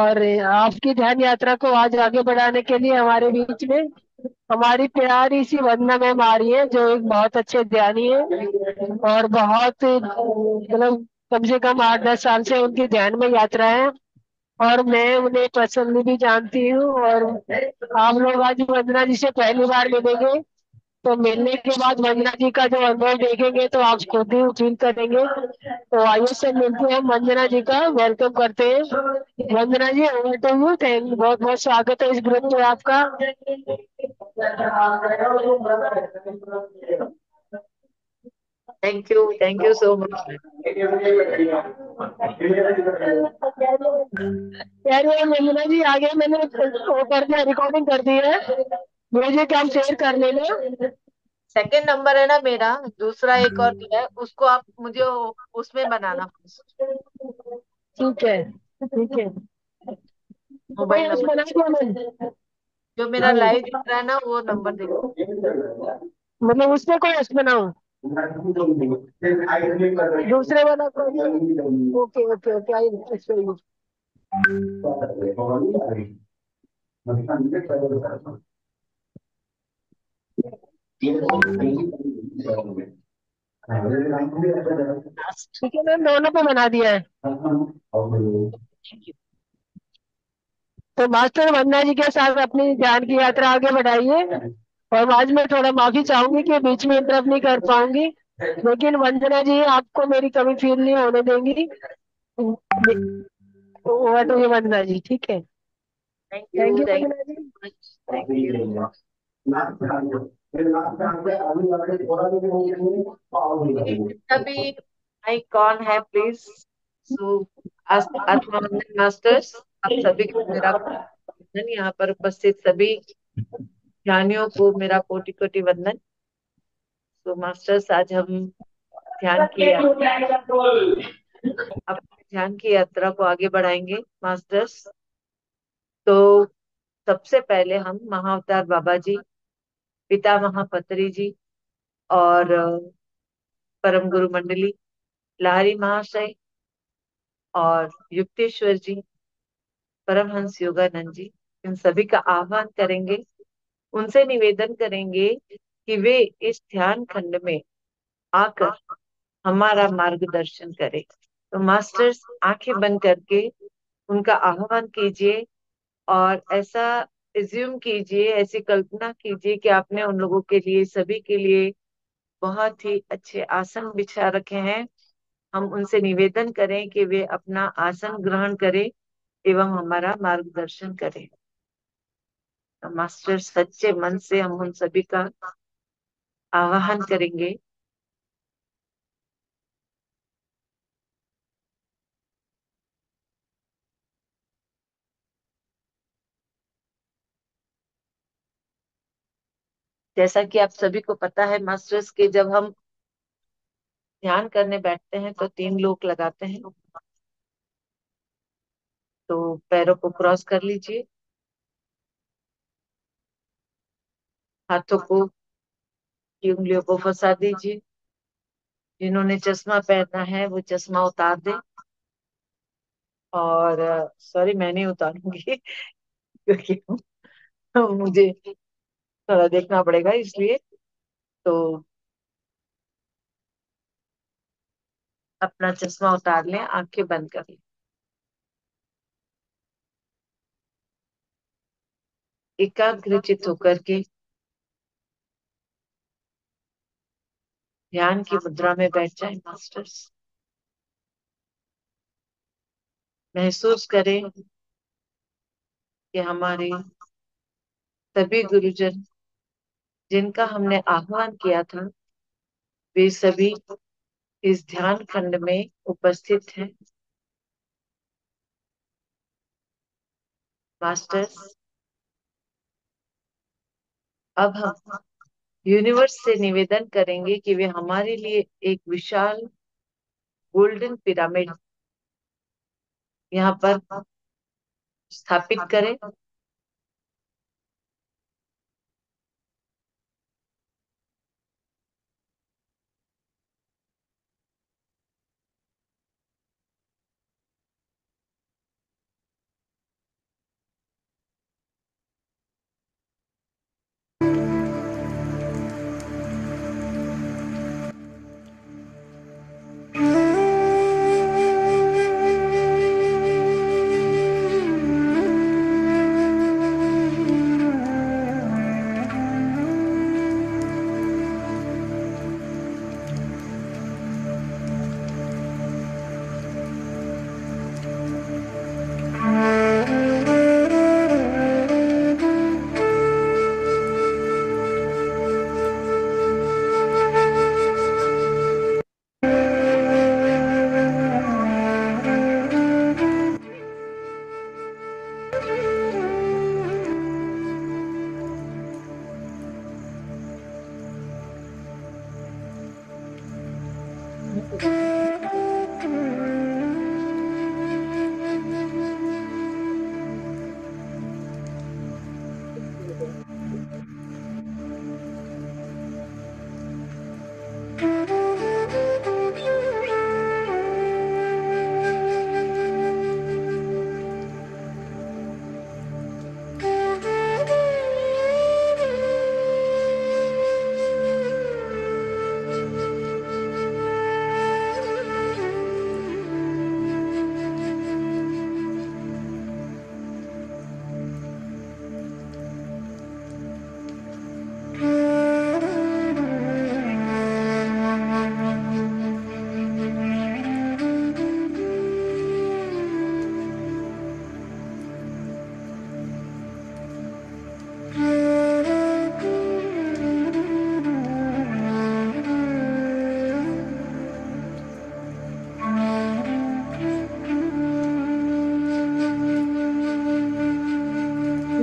और आपकी ध्यान यात्रा को आज आगे बढ़ाने के लिए हमारे बीच में हमारी प्यारी सी वंदना मैम आ रही है, जो एक बहुत अच्छे ध्यानी है और बहुत मतलब कम से कम 8-10 साल से उनकी ध्यान में यात्रा है। और मैं उन्हें पर्सनली भी जानती हूँ। और आप लोग आज वंदना जी से पहली बार मिलेंगे, तो मिलने के बाद वंदना जी का जो अनुभव देखेंगे तो आप खुद ही फील करेंगे। तो आइए से मिलते हैं, वंदना जी का वेलकम करते हैं। वंदना जी, ओवर टू यू। थैंक बहुत बहुत स्वागत है इस ग्रुप में आपका। Thank you so much. यार ये वंदना जी आगे मैंने वो कर दिया, रिकॉर्डिंग कर दी है, मुझे काम शेयर कर लेना। सेकंड नंबर है ना मेरा, दूसरा एक और है, उसको आप मुझे उसमें बनाना, ठीक है, ठीक है। कोई मोबाइल ऐसे नंबर बना दिया मैंने। जो मेरा लाइव दिख रहा है ना, वो नंबर देखो। मतलब उसमें कोई ऐसे बनाऊं, दूसरे वाला को। Okay okay okay, I experience. ठीक है मैम, दोनों पे बना दिया है। तो मास्टर वंदना जी के साथ अपनी ध्यान की यात्रा आगे बढ़ाइए। और आज मैं थोड़ा माफी चाहूंगी कि बीच में इंटरप्ट नहीं कर पाऊंगी, लेकिन वंदना जी आपको मेरी कमी फील नहीं होने देंगी। Over to you Vandana ji, ठीक है। Thank you thank Vandana you ji. Much. Thank you. जितना भी भाई कौन है प्लीज, सो आत्मानंद मास्टर्स, आप सभी को मेरा वंदन, यहाँ पर उपस्थित सभी ध्यानियों को मेरा कोटि कोटि वंदन। तो मास्टर्स, आज हम ध्यान की अपने ध्यान की यात्रा को आगे बढ़ाएंगे मास्टर्स। तो सबसे पहले हम महाअवतार बाबा जी, पिता महापत्री जी, और परम गुरु मंडली, लाहरी महाशय और युक्तेश्वर जी, परमहंस योगानंद जी, इन सभी का आह्वान करेंगे। उनसे निवेदन करेंगे कि वे इस ध्यान खंड में आकर हमारा मार्गदर्शन करें। तो मास्टर्स, आंखें बंद करके उनका आह्वान कीजिए और ऐसा एज्यूम कीजिए, ऐसी कल्पना कीजिए कि आपने उन लोगों के लिए, सभी के लिए बहुत ही अच्छे आसन बिछा रखे हैं। हम उनसे निवेदन करें कि वे अपना आसन ग्रहण करें एवं हमारा मार्गदर्शन करें। तो मास्टर, सच्चे मन से हम उन सभी का आवाहन करेंगे। जैसा कि आप सभी को पता है मास्टर्स, के जब हम ध्यान करने बैठते हैं तो 3 लोक लगाते हैं। तो पैरों को क्रॉस कर लीजिए, हाथों को की उंगलियों को फंसा दीजिए। जिन्होंने चश्मा पहना है वो चश्मा उतार दे। और सॉरी, मैं नहीं उतारूंगी क्योंकि मुझे थोड़ा देखना पड़ेगा, इसलिए। तो अपना चश्मा उतार लें, आंखें बंद कर लें। एकाग्रचित होकर के ध्यान की मुद्रा में बैठ जाए मास्टर्स। महसूस करें कि हमारे सभी गुरुजन, जिनका हमने आह्वान किया था, वे सभी इस ध्यान खंड में उपस्थित हैं। मास्टर्स, अब हम यूनिवर्स से निवेदन करेंगे कि वे हमारे लिए एक विशाल गोल्डन पिरामिड यहाँ पर स्थापित करें।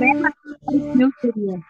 मैम आपकी वॉइस म्यूट करिए।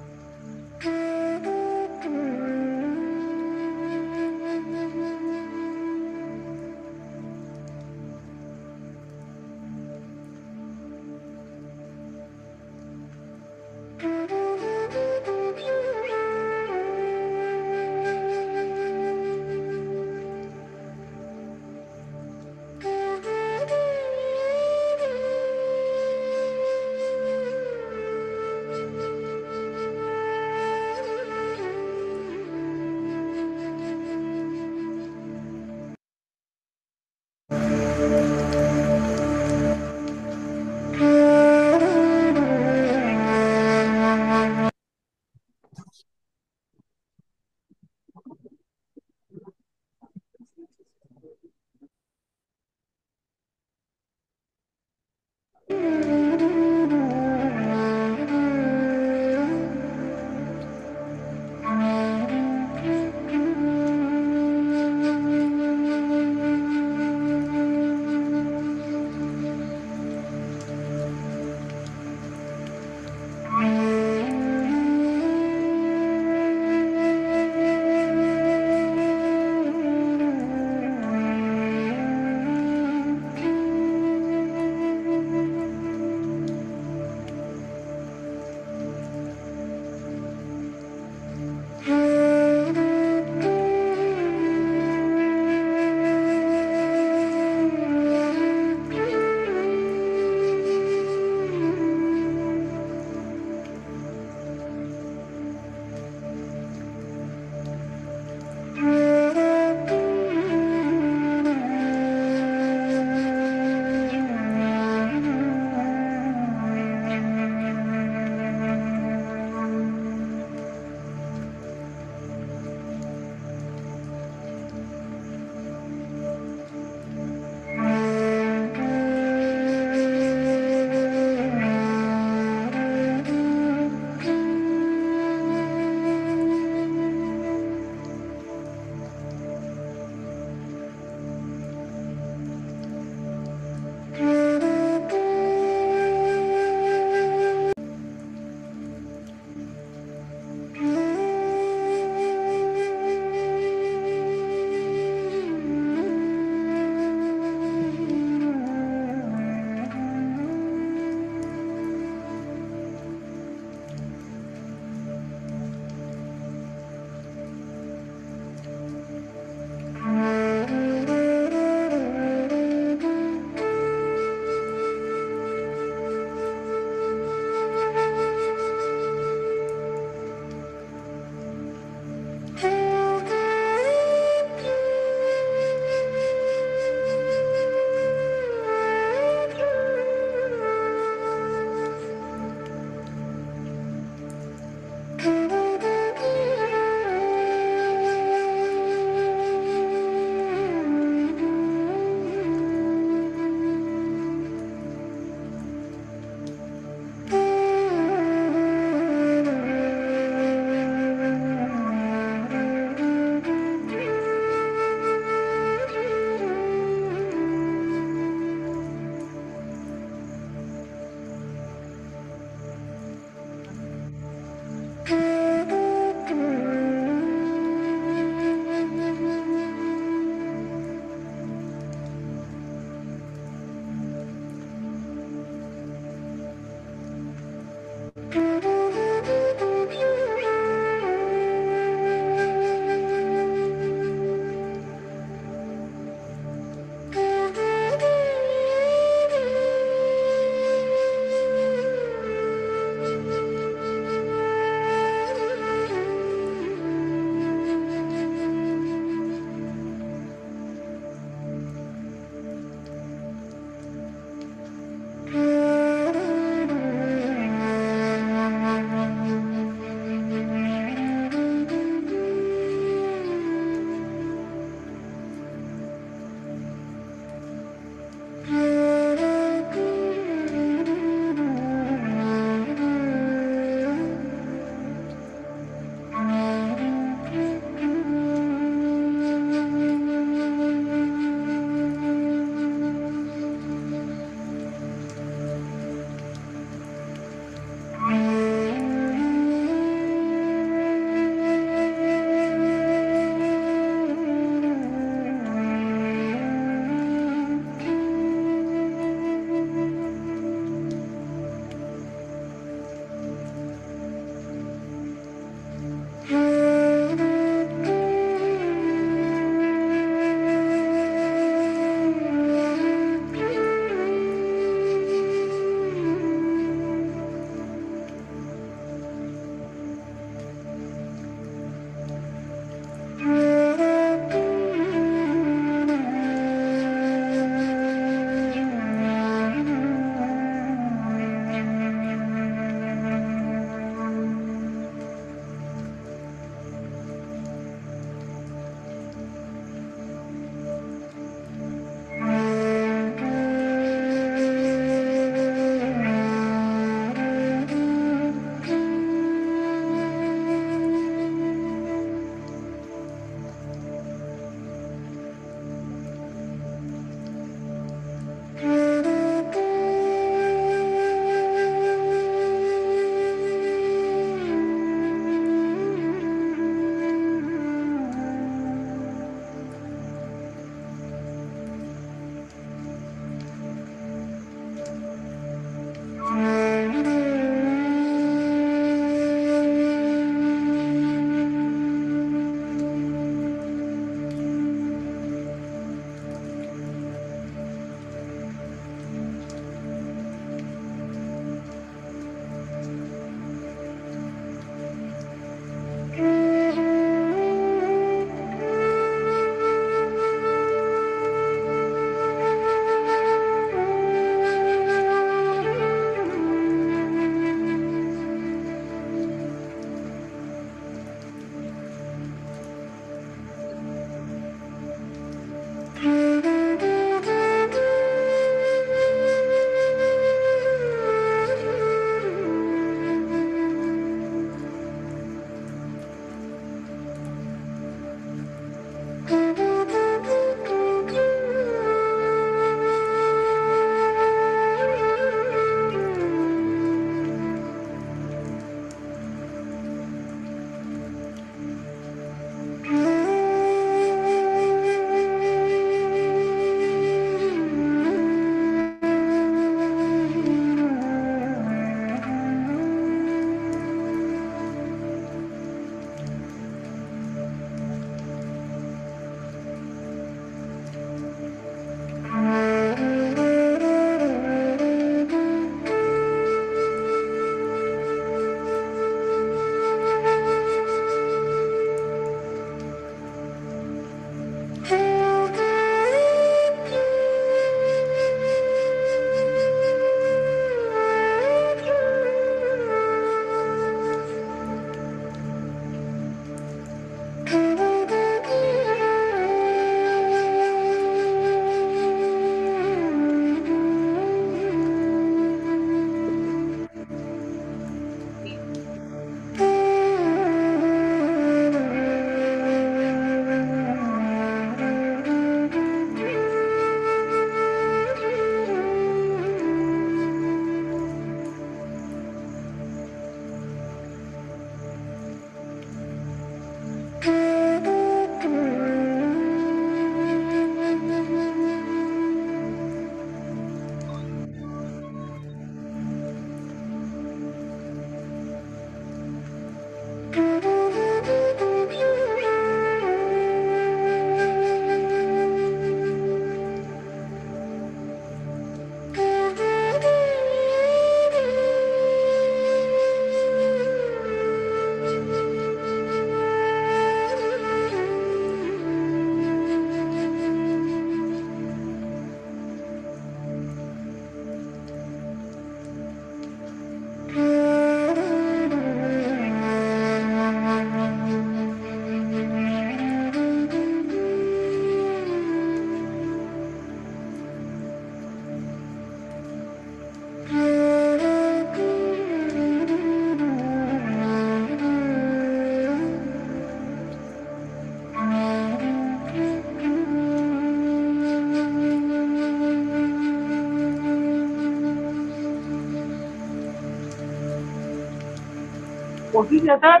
कॉफी कहता है।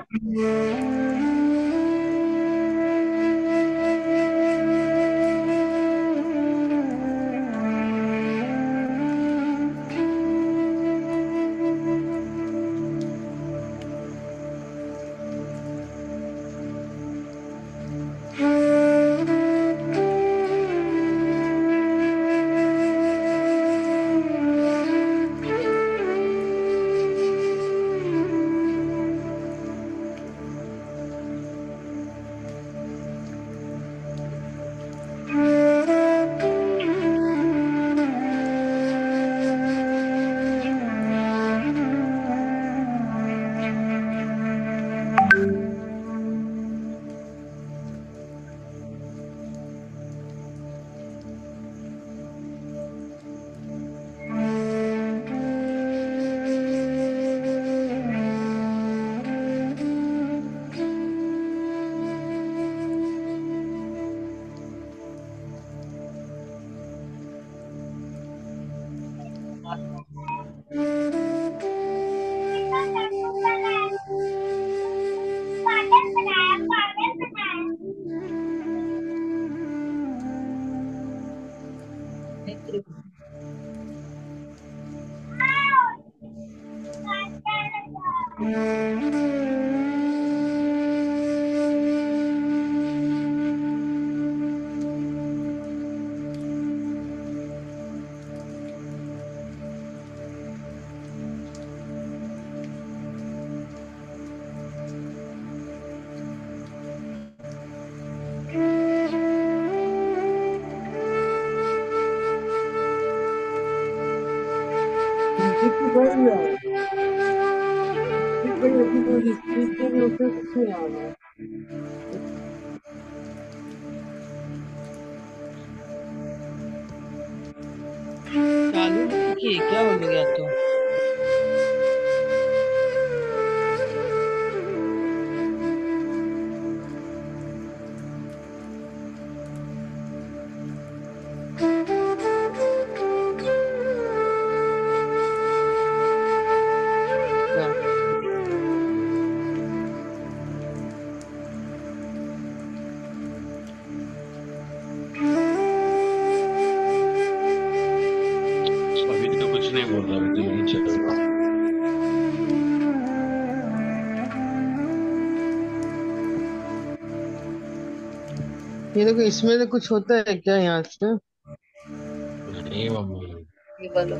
चालू नहीं की, क्या हो गया तो? क्या? अभी तो कुछ नहीं बोल रहा, अभी तो यही चल रहा। ये देखो, इसमें तो कुछ होता है क्या यहाँ से? नहीं मम्मी। ये वाला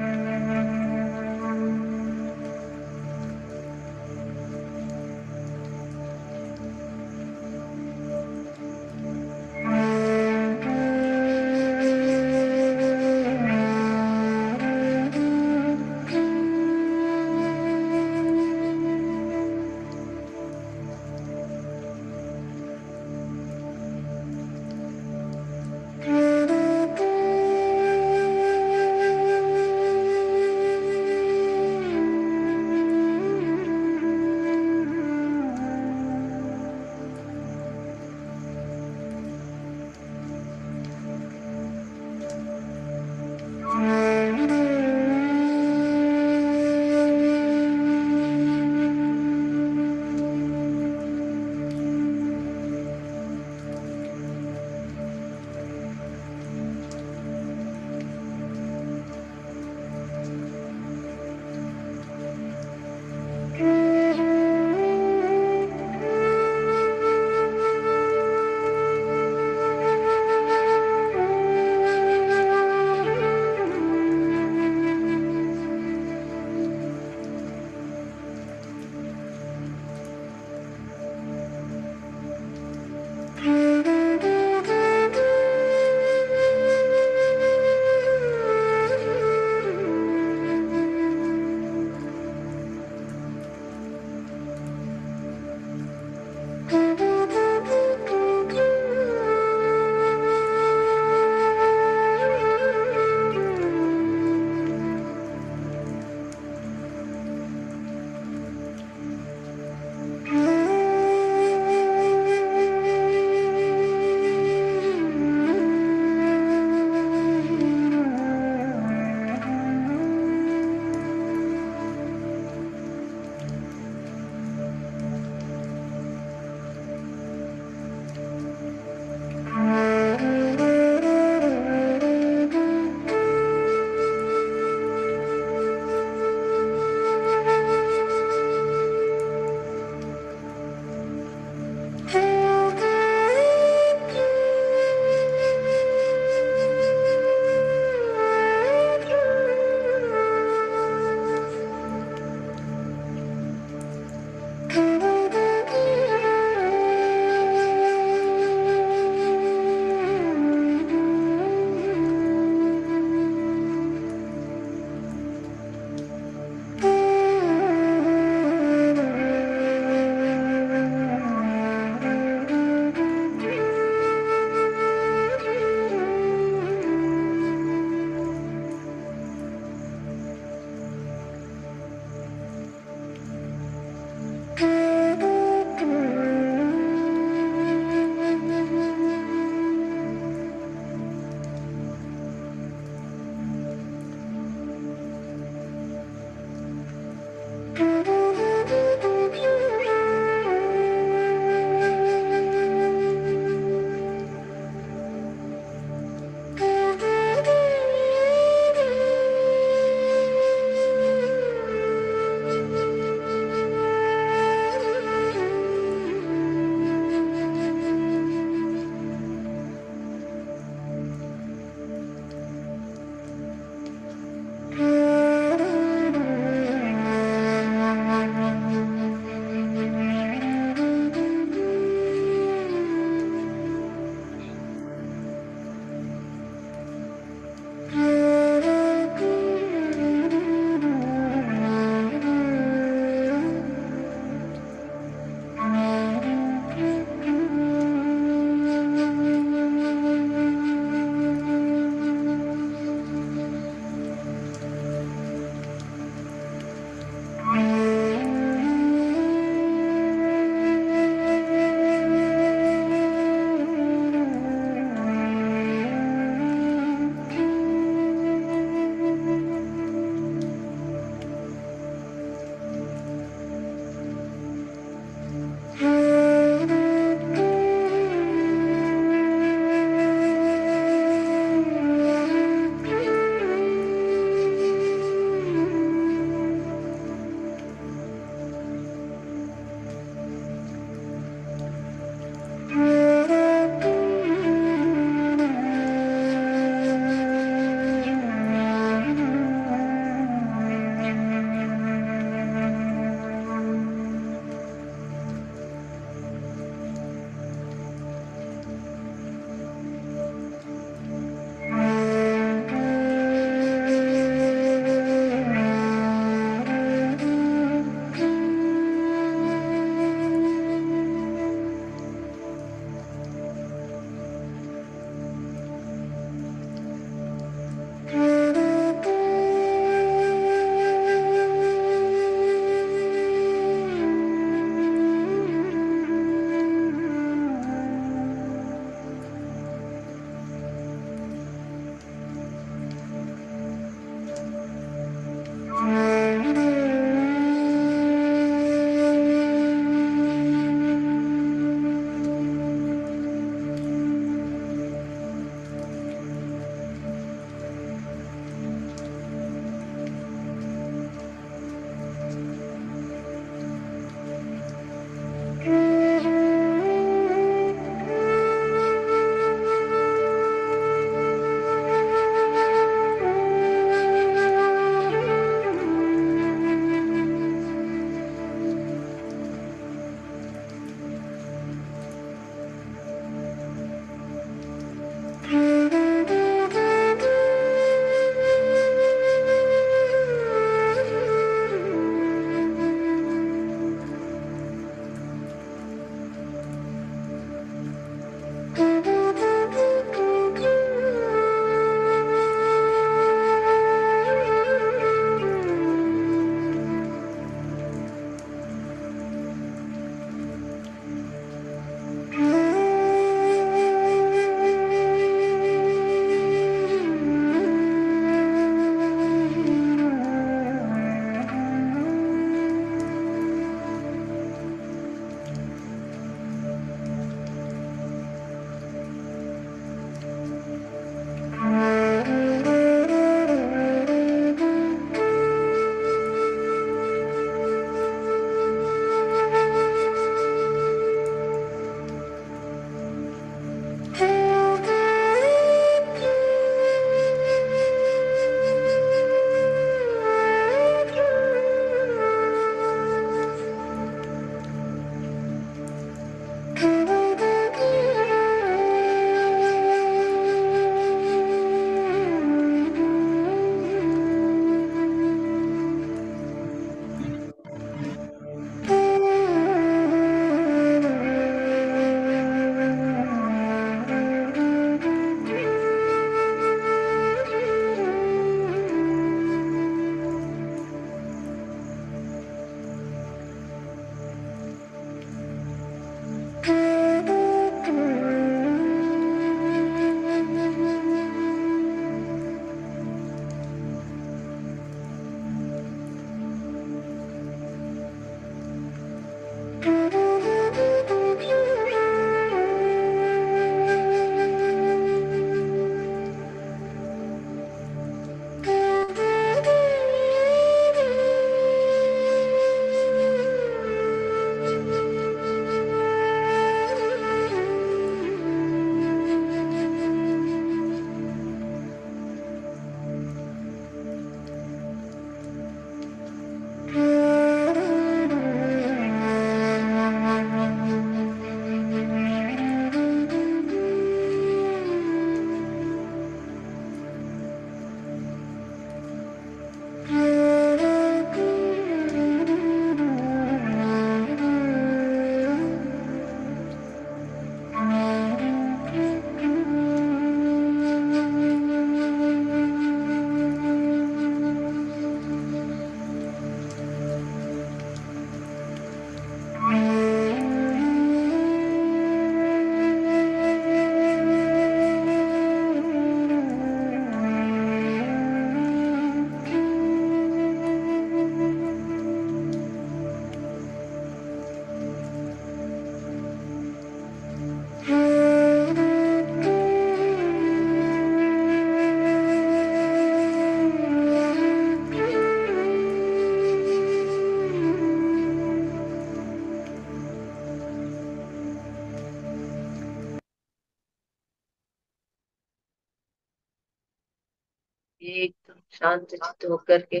एकदम शांत चित्त होकर के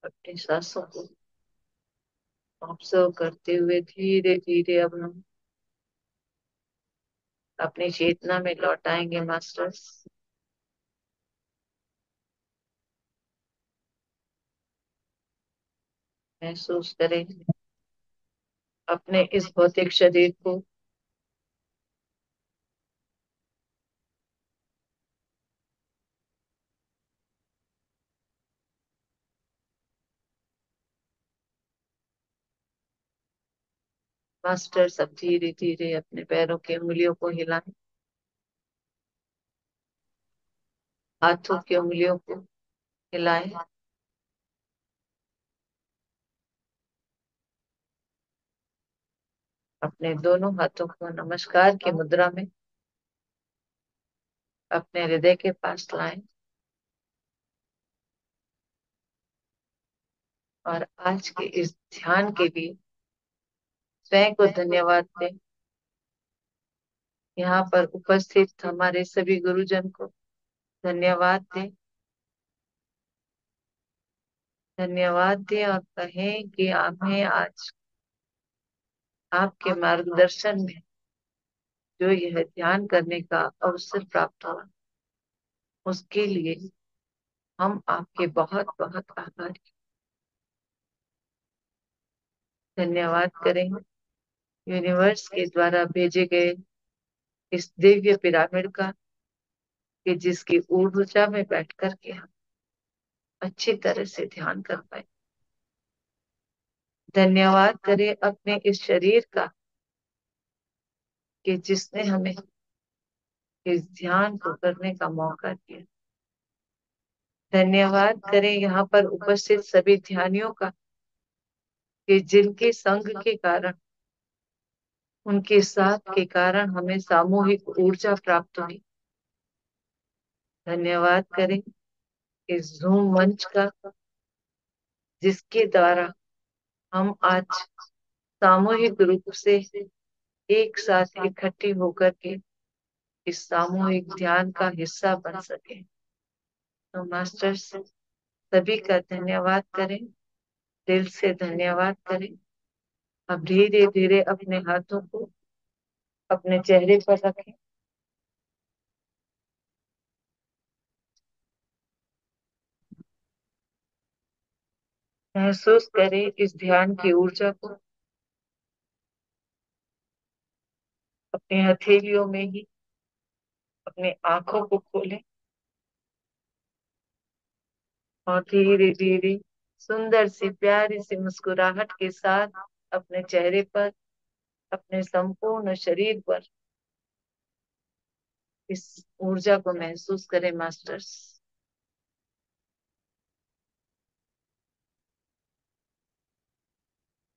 अपनी सांसों को ऑब्जर्व करते हुए धीरे धीरे अब हम अपनी चेतना में लौट आएंगे मास्टर्स। महसूस करें अपने इस भौतिक शरीर को, मास्टर सब धीरे धीरे अपने पैरों की उंगलियों को हिलाएं, हाथों की उंगलियों को हिलाएं, अपने दोनों हाथों को नमस्कार की मुद्रा में अपने हृदय के पास लाएं और आज के इस ध्यान के लिए स्वयं को धन्यवाद दें। यहाँ पर उपस्थित हमारे सभी गुरुजन को धन्यवाद दें, धन्यवाद दें और कहें कि हमें आज आपके मार्गदर्शन में जो यह ध्यान करने का अवसर प्राप्त हुआ, उसके लिए हम आपके बहुत बहुत आभारी। धन्यवाद करें यूनिवर्स के द्वारा भेजे गए इस दिव्य पिरामिड का, कि जिसकी ऊर्जा में बैठ कर के हम अच्छी तरह से ध्यान कर पाए। धन्यवाद करें अपने इस शरीर का, कि जिसने हमें इस ध्यान को करने का मौका दिया। धन्यवाद करें यहाँ पर उपस्थित सभी ध्यानियों का, कि जिनके संग के कारण, उनके साथ के कारण हमें सामूहिक ऊर्जा प्राप्त हुई। धन्यवाद करें इस जूम मंच का, जिसके द्वारा हम आज सामूहिक रूप से एक साथ इकट्ठी होकर के इस सामूहिक ध्यान का हिस्सा बन सके। तो मास्टर्स सभी का धन्यवाद करें, दिल से धन्यवाद करें। अब धीरे धीरे अपने हाथों को अपने चेहरे पर रखें, महसूस करें इस ध्यान की ऊर्जा को अपनी हथेलियों में ही। अपनी आंखों को खोलें और धीरे धीरे सुंदर सी प्यारी सी मुस्कुराहट के साथ अपने चेहरे पर, अपने संपूर्ण शरीर पर इस ऊर्जा को महसूस करें masters.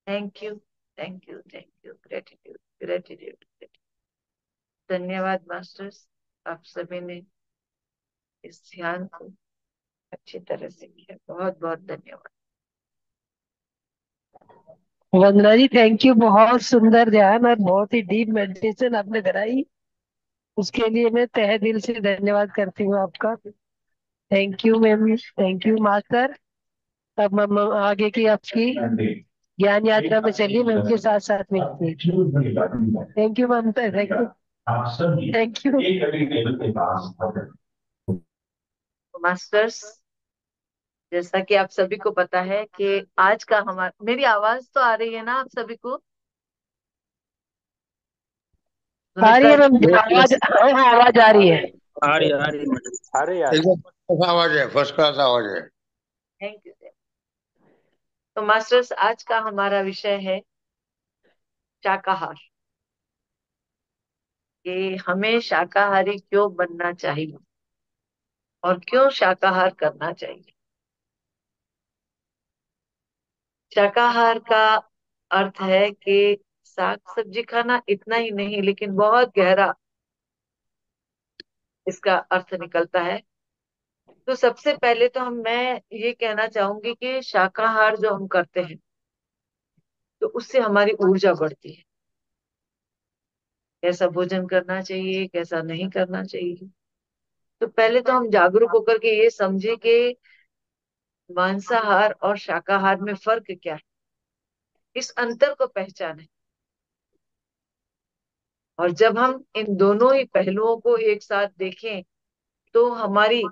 Thank you, thank you, thank you, gratitude, gratitude. धन्यवाद मास्टर्स, आप सभी ने इस ध्यान को अच्छी तरह से किया। बहुत बहुत धन्यवाद। वंदना जी थैंक यू, बहुत सुंदर ध्यान और बहुत ही डीप मेडिटेशन आपने कराई, उसके लिए मैं तहे दिल से धन्यवाद करती हूँ आपका। Thank you ma'am, thank you master. अब हम आगे की आपकी ज्ञान यात्रा में चलिए, मैं उनके साथ साथ मिलती हूँ। Thank you ma'am, thank you, thank you. Masters जैसा कि आप सभी को पता है कि आज का हमारा, मेरी आवाज तो आ रही है ना आप सभी को? आ रही सुमित्रा है जी, मैम आवाज? हाँ हाँ, आवाज आ रही है। आ रही मैडम। अरे यार, एकदम फर्स्ट आवाज है, फर्स्ट क्लास आवाज है। Thank you. तो मास्टर्स आज का हमारा विषय है शाकाहार, कि हमें शाकाहारी क्यों बनना चाहिए और क्यों शाकाहार करना चाहिए। शाकाहार का अर्थ है कि साग सब्जी खाना इतना ही नहीं, लेकिन बहुत गहरा इसका अर्थ निकलता है। तो सबसे पहले तो मैं ये कहना चाहूंगी कि शाकाहार जो हम करते हैं, तो उससे हमारी ऊर्जा बढ़ती है। कैसा भोजन करना चाहिए, कैसा नहीं करना चाहिए। तो पहले तो हम जागरूक होकर के ये समझे कि मांसाहार और शाकाहार में फर्क क्या है, इस अंतर को पहचाने। और जब हम इन दोनों ही पहलुओं को एक साथ देखें तो हमारी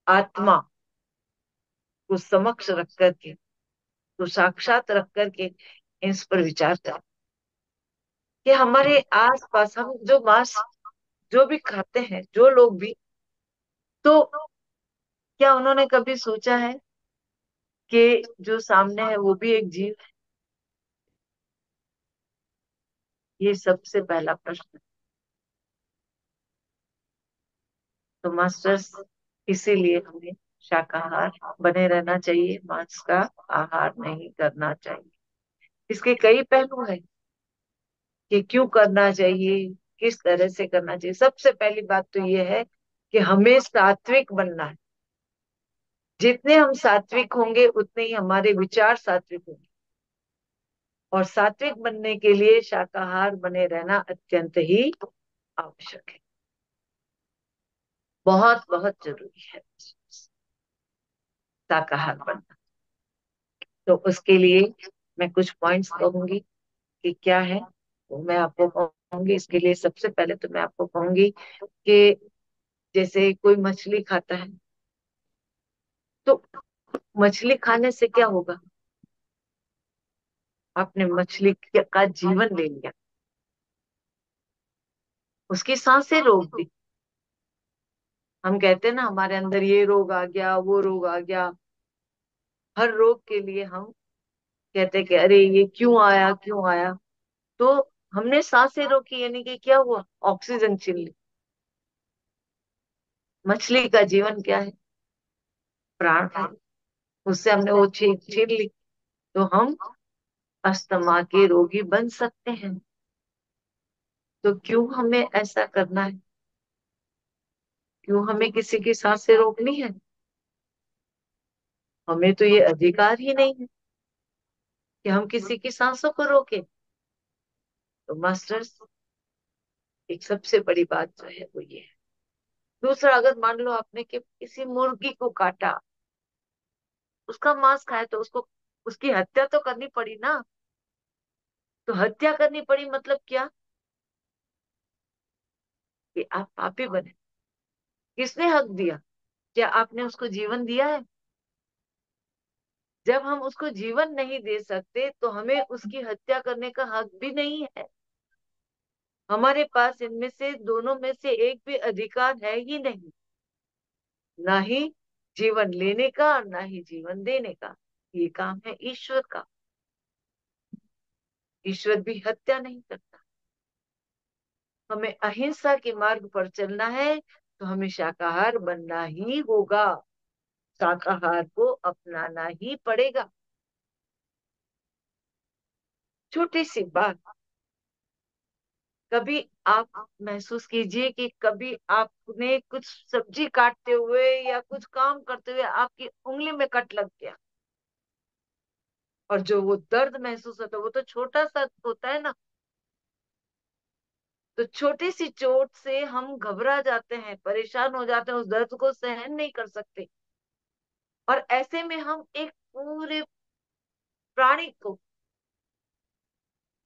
आत्मा को समक्ष रख करके, तो साक्षात रख करके इस पर विचार करें कि हमारे आसपास हम जो मांस जो भी खाते हैं, जो लोग भी, तो क्या उन्होंने कभी सोचा है कि जो सामने है वो भी एक जीव है? ये सबसे पहला प्रश्न है। तो मास्टर्स, इसीलिए हमें शाकाहार बने रहना चाहिए, मांस का आहार नहीं करना चाहिए। इसके कई पहलू हैं कि क्यों करना चाहिए, किस तरह से करना चाहिए। सबसे पहली बात तो ये है कि हमें सात्विक बनना है। जितने हम सात्विक होंगे उतने ही हमारे विचार सात्विक होंगे, और सात्विक बनने के लिए शाकाहार बने रहना अत्यंत ही आवश्यक है, बहुत बहुत जरूरी है शाकाहार बनना। तो उसके लिए मैं कुछ पॉइंट्स कहूंगी कि क्या है, तो मैं आपको कहूंगी। इसके लिए सबसे पहले तो मैं आपको कहूंगी कि जैसे कोई मछली खाता है, तो मछली खाने से क्या होगा? आपने मछली का जीवन ले लिया, उसकी सांसें रोक दी। हम कहते हैं ना हमारे अंदर ये रोग आ गया, वो रोग आ गया। हर रोग के लिए हम कहते हैं कि अरे ये क्यों आया, क्यों आया। तो हमने सांसें रोकी, यानी कि क्या हुआ? ऑक्सीजन छीन ली। मछली का जीवन क्या है? प्राण है। उससे हमने वो छीन छीन ली, तो हम अस्थमा के रोगी बन सकते हैं। तो क्यों हमें ऐसा करना है? क्यों हमें किसी की सांसें रोकनी है? हमें तो ये अधिकार ही नहीं है कि हम किसी की सांसों को रोके। तो मास्टर्स, एक सबसे बड़ी बात जो है वो ये है। दूसरा, अगर मान लो आपने कि किसी मुर्गी को काटा, उसका मांस खाया, तो उसको उसकी हत्या तो करनी पड़ी ना। तो हत्या करनी पड़ी मतलब क्या? कि आप पापी बने। किसने हक दिया? क्या आपने उसको जीवन दिया है? जब हम उसको जीवन नहीं दे सकते तो हमें उसकी हत्या करने का हक भी नहीं है। हमारे पास इनमें से दोनों में से एक भी अधिकार है ही नहीं, ना ही जीवन लेने का और ना ही जीवन देने का। ये काम है ईश्वर का। ईश्वर भी हत्या नहीं करता। हमें अहिंसा के मार्ग पर चलना है, तो हमें शाकाहार बनना ही होगा, शाकाहार को अपनाना ही पड़ेगा। छोटी सी बात, कभी आप महसूस कीजिए कि कभी आपने कुछ सब्जी काटते हुए या कुछ काम करते हुए आपकी उंगली में कट लग गया, और जो वो दर्द महसूस होता है वो तो छोटा सा होता है ना। तो छोटी सी चोट से हम घबरा जाते हैं, परेशान हो जाते हैं, उस दर्द को सहन नहीं कर सकते। और ऐसे में हम एक पूरे प्राणी को,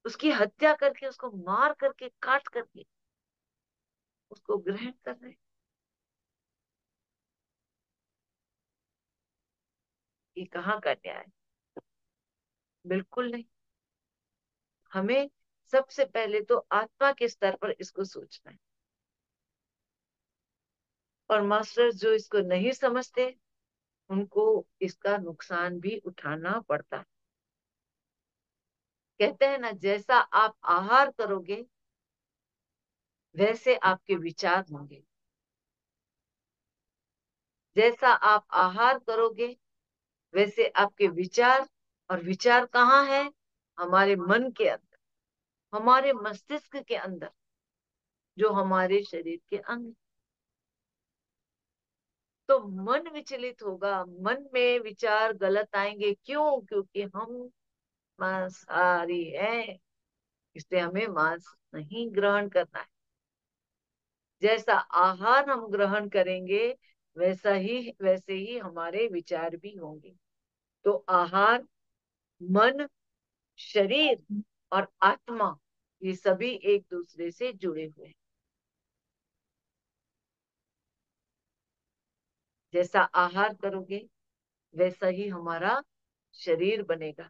उसकी हत्या करके, उसको मार करके, काट करके उसको ग्रहण कर रहे हैं। ये कहाँ का न्याय है? बिल्कुल नहीं। हमें सबसे पहले तो आत्मा के स्तर पर इसको सोचना है। और मास्टर जो इसको नहीं समझते, उनको इसका नुकसान भी उठाना पड़ता है। कहते हैं ना, जैसा आप आहार करोगे वैसे आपके विचार होंगे। जैसा आप आहार करोगे वैसे आपके विचार। और विचार कहाँ है? हमारे मन के अंदर, हमारे मस्तिष्क के अंदर, जो हमारे शरीर के अंग। तो मन विचलित होगा, मन में विचार गलत आएंगे। क्यों? क्योंकि हम मांसाहारी हैं। इसलिए हमें मांस नहीं ग्रहण करना है। जैसा आहार हम ग्रहण करेंगे वैसे ही हमारे विचार भी होंगे। तो आहार, मन, शरीर और आत्मा, ये सभी एक दूसरे से जुड़े हुए हैं। जैसा आहार करोगे वैसा ही हमारा शरीर बनेगा।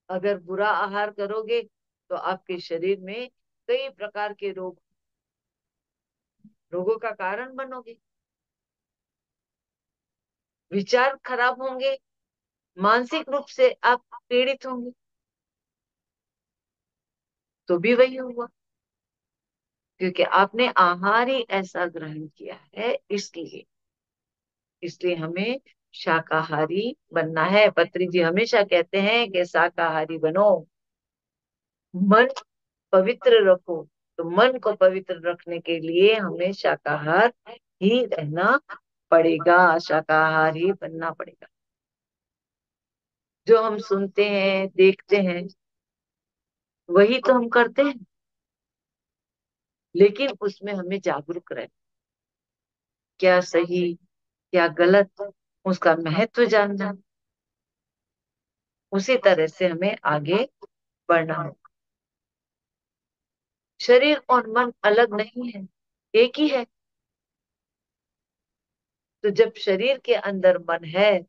अगर बुरा आहार करोगे तो आपके शरीर में कई प्रकार के रोगों का कारण बनोगे, विचार खराब होंगे, मानसिक रूप से आप पीड़ित होंगे। तो भी वही हुआ, क्योंकि आपने आहार ही ऐसा ग्रहण किया है। इसलिए इसलिए हमें शाकाहारी बनना है। पत्री जी हमेशा कहते हैं कि शाकाहारी बनो, मन पवित्र रखो। तो मन को पवित्र रखने के लिए हमें शाकाहार ही रहना पड़ेगा, शाकाहार ही बनना पड़ेगा। जो हम सुनते हैं, देखते हैं, वही तो हम करते हैं, लेकिन उसमें हमें जागरूक रहना, क्या सही क्या गलत, उसका महत्व जानना, उसी तरह से हमें आगे बढ़ना है। शरीर और मन अलग नहीं है, एक ही है। तो जब शरीर के अंदर मन है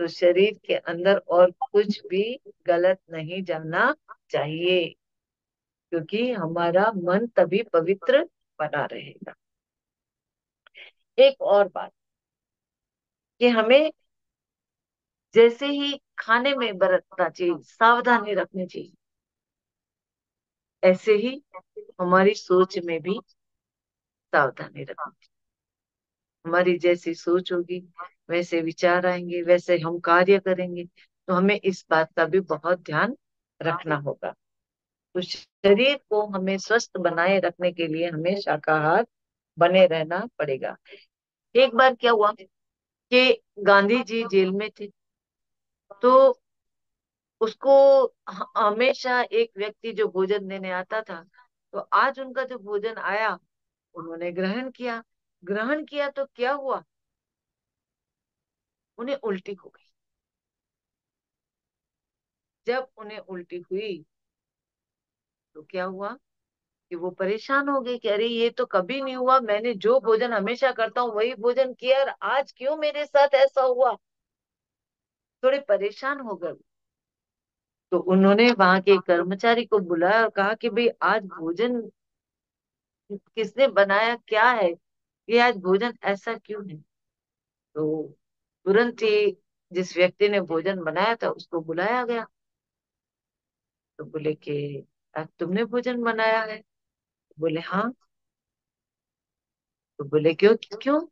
तो शरीर के अंदर और कुछ भी गलत नहीं जाना चाहिए, क्योंकि हमारा मन तभी पवित्र बना रहेगा। एक और बात कि हमें जैसे ही खाने में बरतना चाहिए, सावधानी रखनी चाहिए, ऐसे ही हमारी सोच में भी सावधानी रखनी चाहिए। हमारी जैसी सोच होगी वैसे विचार आएंगे, वैसे हम कार्य करेंगे। तो हमें इस बात का भी बहुत ध्यान रखना होगा। तो शरीर को हमें स्वस्थ बनाए रखने के लिए हमें शाकाहार बने रहना पड़ेगा। एक बार क्या हुआ कि गांधी जी जेल में थे, तो उसको हमेशा एक व्यक्ति जो भोजन देने आता था, तो आज उनका जो भोजन आया उन्होंने ग्रहण किया। ग्रहण किया तो क्या हुआ, उन्हें उल्टी हो गई। जब उन्हें उल्टी हुई तो क्या हुआ कि वो परेशान हो गए कि अरे ये तो कभी नहीं हुआ, मैंने जो भोजन हमेशा करता हूँ वही भोजन किया और आज क्यों मेरे साथ ऐसा हुआ। थोड़े परेशान हो गए। तो उन्होंने वहां के कर्मचारी को बुलाया और कहा कि भाई आज भोजन किसने बनाया, क्या है ये, आज भोजन ऐसा क्यों है। तो तुरंत ही जिस व्यक्ति ने भोजन बनाया था उसको बुलाया गया। तो बोले कि आज तुमने भोजन बनाया है। बोले हाँ। तो बोले क्यों क्यों।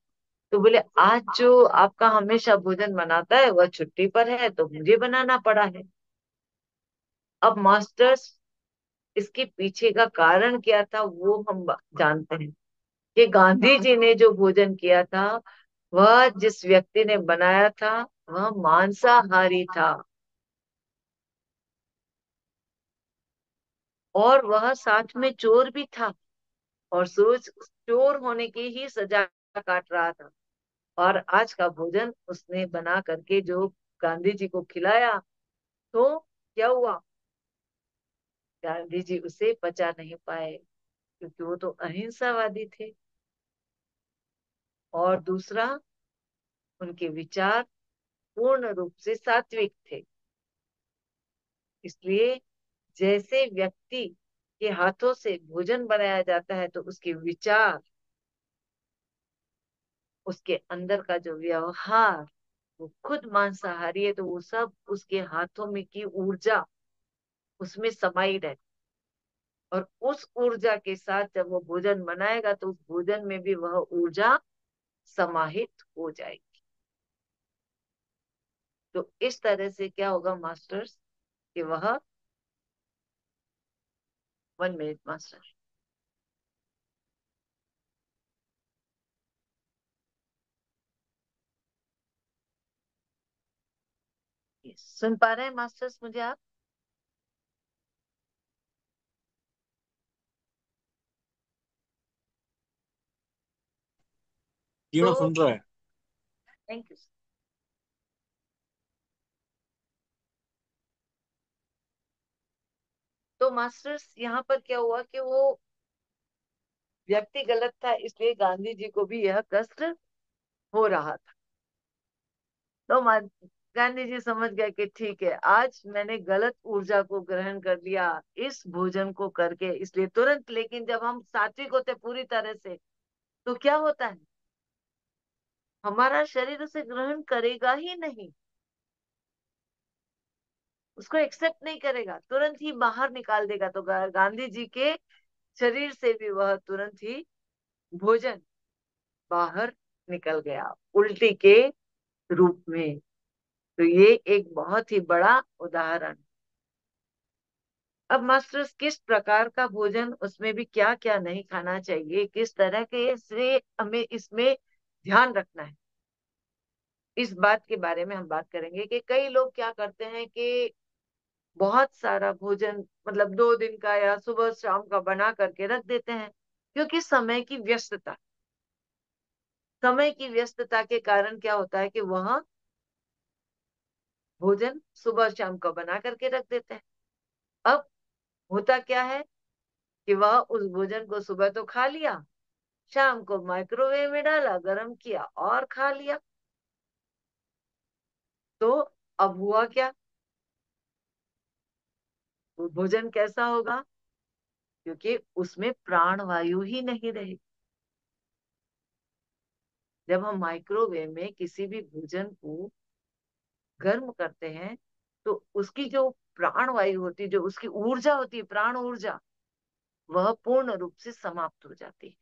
तो बोले आज जो आपका हमेशा भोजन बनाता है वह छुट्टी पर है तो मुझे बनाना पड़ा है। अब मास्टर्स, इसके पीछे का कारण क्या था वो हम जानते हैं कि गांधी जी ने जो भोजन किया था वह जिस व्यक्ति ने बनाया था वह मांसाहारी था, और वह साथ में चोर भी था, और सोच चोर होने की ही सजा काट रहा था। और आज का भोजन उसने बना करके जो गांधी जी को खिलाया, तो क्या हुआ, गांधी जी उसे पचा नहीं पाए, क्योंकि वो तो अहिंसावादी थे। और दूसरा, उनके विचार पूर्ण रूप से सात्विक थे। इसलिए जैसे व्यक्ति के हाथों से भोजन बनाया जाता है तो उसके विचार, उसके अंदर का जो व्यवहार, वो खुद मांसाहारी है तो वो सब उसके हाथों में की ऊर्जा उसमें समाई रहती। और उस ऊर्जा के साथ जब वो भोजन बनाएगा तो उस भोजन में भी वह ऊर्जा समाहित हो जाएगी। तो इस तरह से क्या होगा मास्टर्स, कि वह 1 मिनट मास्टर। सुन पा रहे हैं मास्टर्स मुझे आप? तीनों तो सुन रहा है। Thank you. तो मास्टर्स यहाँ पर क्या हुआ कि वो व्यक्ति गलत था, इसलिए गांधी जी को भी यह कष्ट हो रहा था। तो गांधी जी समझ गए कि ठीक है, आज मैंने गलत ऊर्जा को ग्रहण कर लिया इस भोजन को करके, इसलिए तुरंत, लेकिन जब हम सात्विक होते पूरी तरह से तो क्या होता है, हमारा शरीर उसे ग्रहण करेगा ही नहीं, उसको एक्सेप्ट नहीं करेगा, तुरंत ही बाहर निकाल देगा। तो गांधी जी के शरीर से भी वह तुरंत ही भोजन बाहर निकल गया उल्टी के रूप में। तो ये एक बहुत ही बड़ा उदाहरण। अब मास्टर्स, किस प्रकार का भोजन, उसमें भी क्या क्या नहीं खाना चाहिए, किस तरह के से हमें इसमें ध्यान रखना है, इस बात के बारे में हम बात करेंगे। कि कई लोग क्या करते हैं कि बहुत सारा भोजन, मतलब 2 दिन का या सुबह शाम का बना करके रख देते हैं, क्योंकि समय की व्यस्तता के कारण क्या होता है कि वह भोजन सुबह शाम का बना करके रख देते हैं। अब होता क्या है कि वह उस भोजन को सुबह तो खा लिया, शाम को माइक्रोवेव में डाला, गर्म किया और खा लिया। तो अब हुआ क्या, वो भोजन कैसा होगा, क्योंकि उसमें प्राण वायु ही नहीं रही। जब हम माइक्रोवेव में किसी भी भोजन को गर्म करते हैं तो उसकी जो प्राण वायु होती है, जो उसकी ऊर्जा होती है, प्राण ऊर्जा, वह पूर्ण रूप से समाप्त हो जाती है।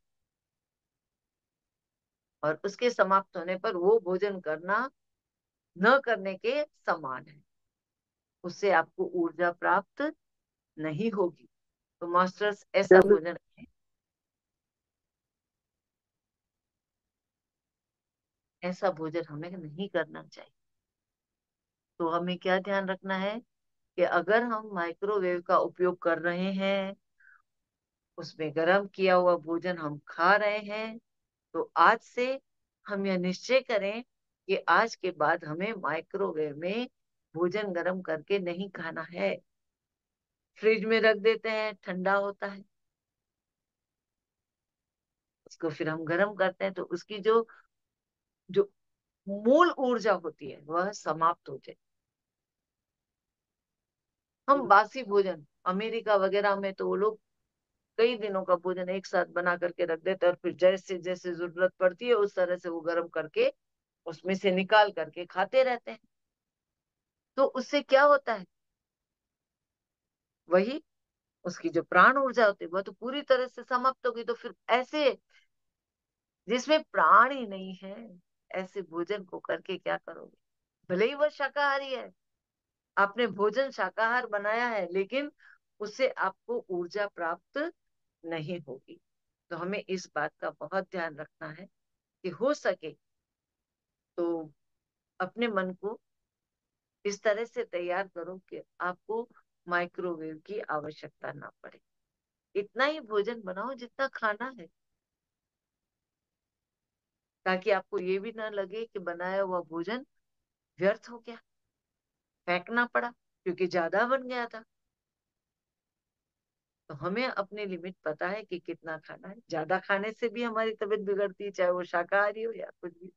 और उसके समाप्त होने पर वो भोजन करना न करने के समान है, उससे आपको ऊर्जा प्राप्त नहीं होगी। तो मास्टर्स, ऐसा भोजन, ऐसा भोजन हमें नहीं करना चाहिए। तो हमें क्या ध्यान रखना है कि अगर हम माइक्रोवेव का उपयोग कर रहे हैं, उसमें गर्म किया हुआ भोजन हम खा रहे हैं, तो आज से हम यह निश्चय करें कि आज के बाद हमें माइक्रोवेव में भोजन गर्म करके नहीं खाना है। फ्रिज में रख देते हैं, ठंडा होता है, उसको फिर हम गर्म करते हैं तो उसकी जो जो मूल ऊर्जा होती है वह समाप्त हो जाए। हम बासी भोजन, अमेरिका वगैरह में तो वो लोग कई दिनों का भोजन एक साथ बना करके रख देते हैं और फिर जैसे जैसे जरूरत पड़ती है उस तरह से वो गर्म करके उसमें से निकाल करके खाते रहते हैं। तो उससे क्या होता है, वही उसकी जो प्राण ऊर्जा होती है वह तो पूरी तरह से समाप्त होगी। तो फिर ऐसे जिसमें प्राण ही नहीं है, ऐसे भोजन को करके क्या करोगे। भले ही वह शाकाहारी है, आपने भोजन शाकाहार बनाया है, लेकिन उससे आपको ऊर्जा प्राप्त नहीं होगी। तो हमें इस बात का बहुत ध्यान रखना है कि हो सके तो अपने मन को इस तरह से तैयार करो कि आपको माइक्रोवेव की आवश्यकता ना पड़े। इतना ही भोजन बनाओ जितना खाना है, ताकि आपको ये भी ना लगे कि बनाया हुआ भोजन व्यर्थ हो गया, फेंकना पड़ा क्योंकि ज्यादा बन गया था। तो हमें अपनी लिमिट पता है कि कितना खाना है। ज्यादा खाने से भी हमारी तबीयत बिगड़ती है, चाहे वो शाकाहारी हो या कुछ भी।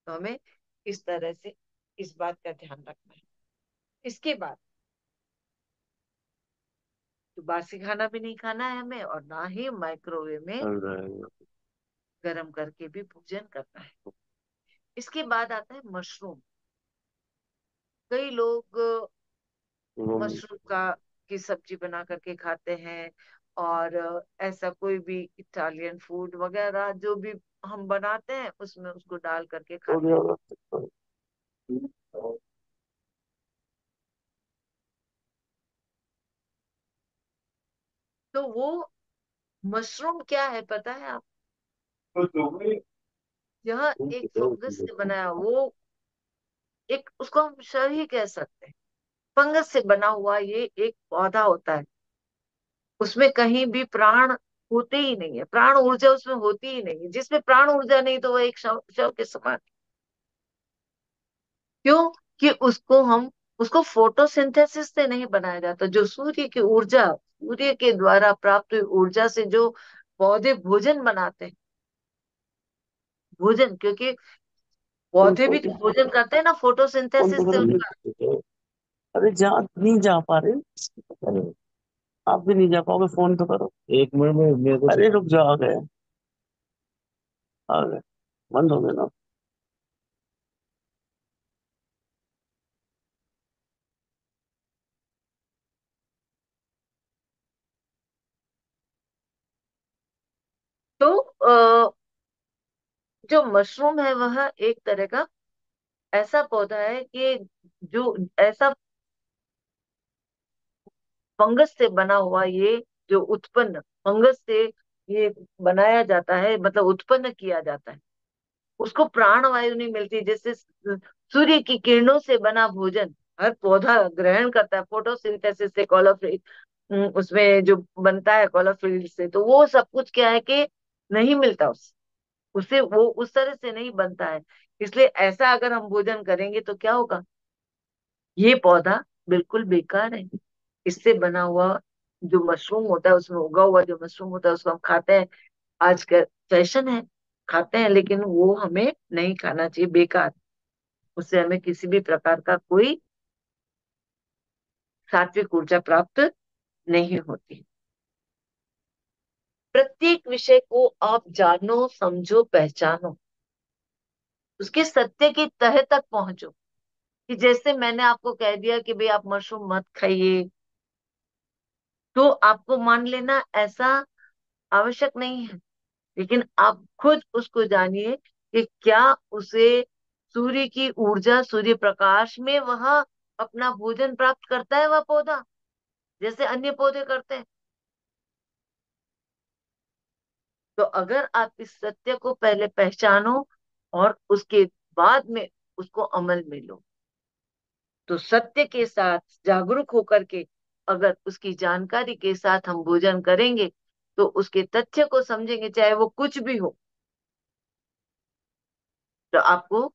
तो हमें इस तरह से इस बात का ध्यान रखना है। इसके बाद तो बासी खाना भी नहीं खाना है हमें, और ना ही माइक्रोवेव में चल रहा है। गर्म करके भी भोजन करना है। इसके बाद आता है मशरूम। कई लोग वो मशरूम का की सब्जी बना करके खाते हैं, और ऐसा कोई भी इटालियन फूड वगैरह जो भी हम बनाते हैं उसमें उसको डाल करके हो खाते गया हैं। होगा। तो वो मशरूम क्या है पता है आप, यह एक फंगस से बनाया, वो एक, उसको हम शर ही कह सकते हैं। फंगस से बना हुआ ये एक पौधा होता है, उसमें कहीं भी प्राण होते ही नहीं है, प्राण ऊर्जा उसमें होती ही नहीं है। जिसमें प्राण ऊर्जा नहीं तो वह एक शव शव के समान। क्यों? कि उसको फोटोसिंथेसिस से नहीं बनाया जाता। जो सूर्य की ऊर्जा, सूर्य के द्वारा प्राप्त हुई ऊर्जा से जो पौधे भोजन बनाते हैं, भोजन, क्योंकि पौधे भी तो भोजन करते हैं ना, फोटोसिंथेसिस से उनका। अरे जा नहीं जा पा रहे। अरे आप भी नहीं जा पाओगे, फोन तो करो। एक मिनट में मेरे को अरे रुक जाओ, आ गए, आ गए, बंद हो गए ना। तो जो मशरूम है वह एक तरह का ऐसा पौधा है कि जो ऐसा फंगस से बना हुआ, ये जो उत्पन्न फंगस से ये बनाया जाता है, मतलब उत्पन्न किया जाता है। उसको प्राण वायु नहीं मिलती। जैसे सूर्य की किरणों से बना भोजन हर पौधा ग्रहण करता है फोटोसिंथेसिस से, क्लोरोफिल उसमें जो बनता है क्लोरोफिल से, तो वो सब कुछ क्या है कि नहीं मिलता उससे वो उस तरह से नहीं बनता है। इसलिए ऐसा अगर हम भोजन करेंगे तो क्या होगा, ये पौधा बिल्कुल बेकार है। इससे बना हुआ जो मशरूम होता है, उसमें उगा हुआ जो मशरूम होता है, उसको हम खाते हैं। आज का फैशन है, खाते हैं, लेकिन वो हमें नहीं खाना चाहिए, बेकार। उससे हमें किसी भी प्रकार का कोई सात्विक ऊर्जा प्राप्त नहीं होती। प्रत्येक विषय को आप जानो, समझो, पहचानो, उसके सत्य की तह तक पहुंचो। कि जैसे मैंने आपको कह दिया कि भाई आप मशरूम मत खाइए, तो आपको मान लेना ऐसा आवश्यक नहीं है। लेकिन आप खुद उसको जानिए कि क्या उसे सूर्य की ऊर्जा, सूर्य प्रकाश में वह अपना भोजन प्राप्त करता है, वह पौधा, जैसे अन्य पौधे करते हैं। तो अगर आप इस सत्य को पहले पहचानो और उसके बाद में उसको अमल में लो, तो सत्य के साथ जागरूक होकर के अगर उसकी जानकारी के साथ हम भोजन करेंगे, तो उसके तथ्य को समझेंगे, चाहे वो कुछ भी हो, तो आपको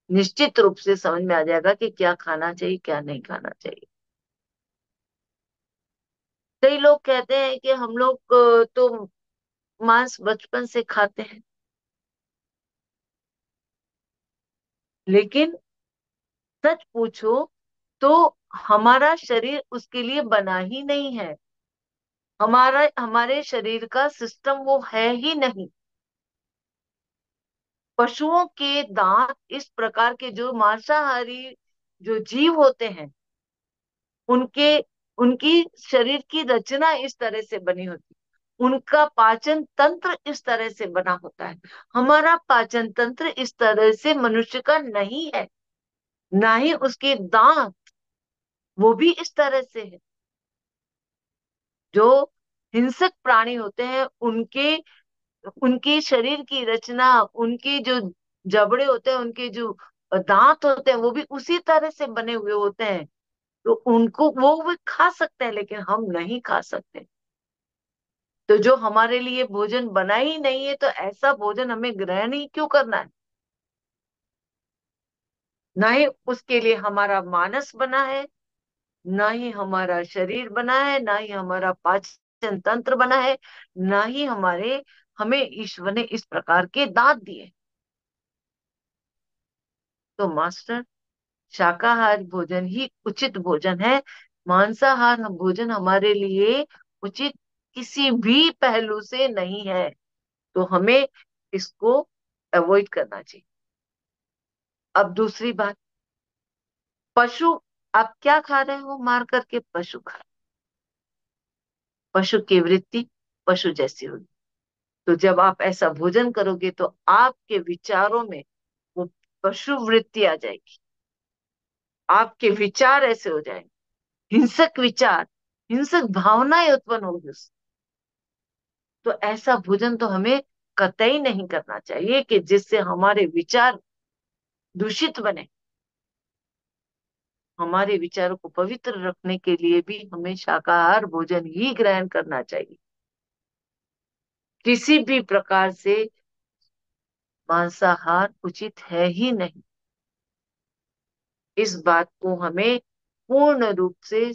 निश्चित रूप से समझ में आ जाएगा कि क्या खाना चाहिए, क्या नहीं खाना चाहिए। कई लोग कहते हैं कि हम लोग तो मांस बचपन से खाते हैं, लेकिन सच पूछो तो हमारा शरीर उसके लिए बना ही नहीं है। हमारे शरीर का सिस्टम वो है ही नहीं। पशुओं के दांत, इस प्रकार के जो मांसाहारी जो जीव होते हैं, उनके उनकी शरीर की रचना इस तरह से बनी होती है, उनका पाचन तंत्र इस तरह से बना होता है। हमारा पाचन तंत्र इस तरह से मनुष्य का नहीं है, ना ही उसके दांत वो भी इस तरह से है। जो हिंसक प्राणी होते हैं, उनके उनके शरीर की रचना, उनके जो जबड़े होते हैं, उनके जो दांत होते हैं, वो भी उसी तरह से बने हुए होते हैं। तो उनको वो भी खा सकते हैं, लेकिन हम नहीं खा सकते। तो जो हमारे लिए भोजन बना ही नहीं है, तो ऐसा भोजन हमें ग्रहण ही क्यों करना है? ना ही उसके लिए हमारा मानस बना है, ना ही हमारा शरीर बना है, ना ही हमारा पाचन तंत्र बना है, ना ही हमें ईश्वर ने इस प्रकार के दांत दिए। तो मास्टर, शाकाहार भोजन ही उचित भोजन है। मांसाहार भोजन हमारे लिए उचित किसी भी पहलू से नहीं है। तो हमें इसको अवॉइड करना चाहिए। अब दूसरी बात, पशु, आप क्या खा रहे हो? मार करके पशु खा रहे हो। पशु की वृत्ति पशु जैसी होगी। तो जब आप ऐसा भोजन करोगे तो आपके विचारों में वो पशु वृत्ति आ जाएगी। आपके विचार ऐसे हो जाएंगे, हिंसक विचार, हिंसक भावनाएं उत्पन्न होगी उससे। तो ऐसा भोजन तो हमें कतई नहीं करना चाहिए कि जिससे हमारे विचार दूषित बने। हमारे विचारों को पवित्र रखने के लिए भी हमें शाकाहार भोजन ही ग्रहण करना चाहिए। किसी भी प्रकार से मांसाहार उचित है ही नहीं। इस बात को हमें पूर्ण रूप से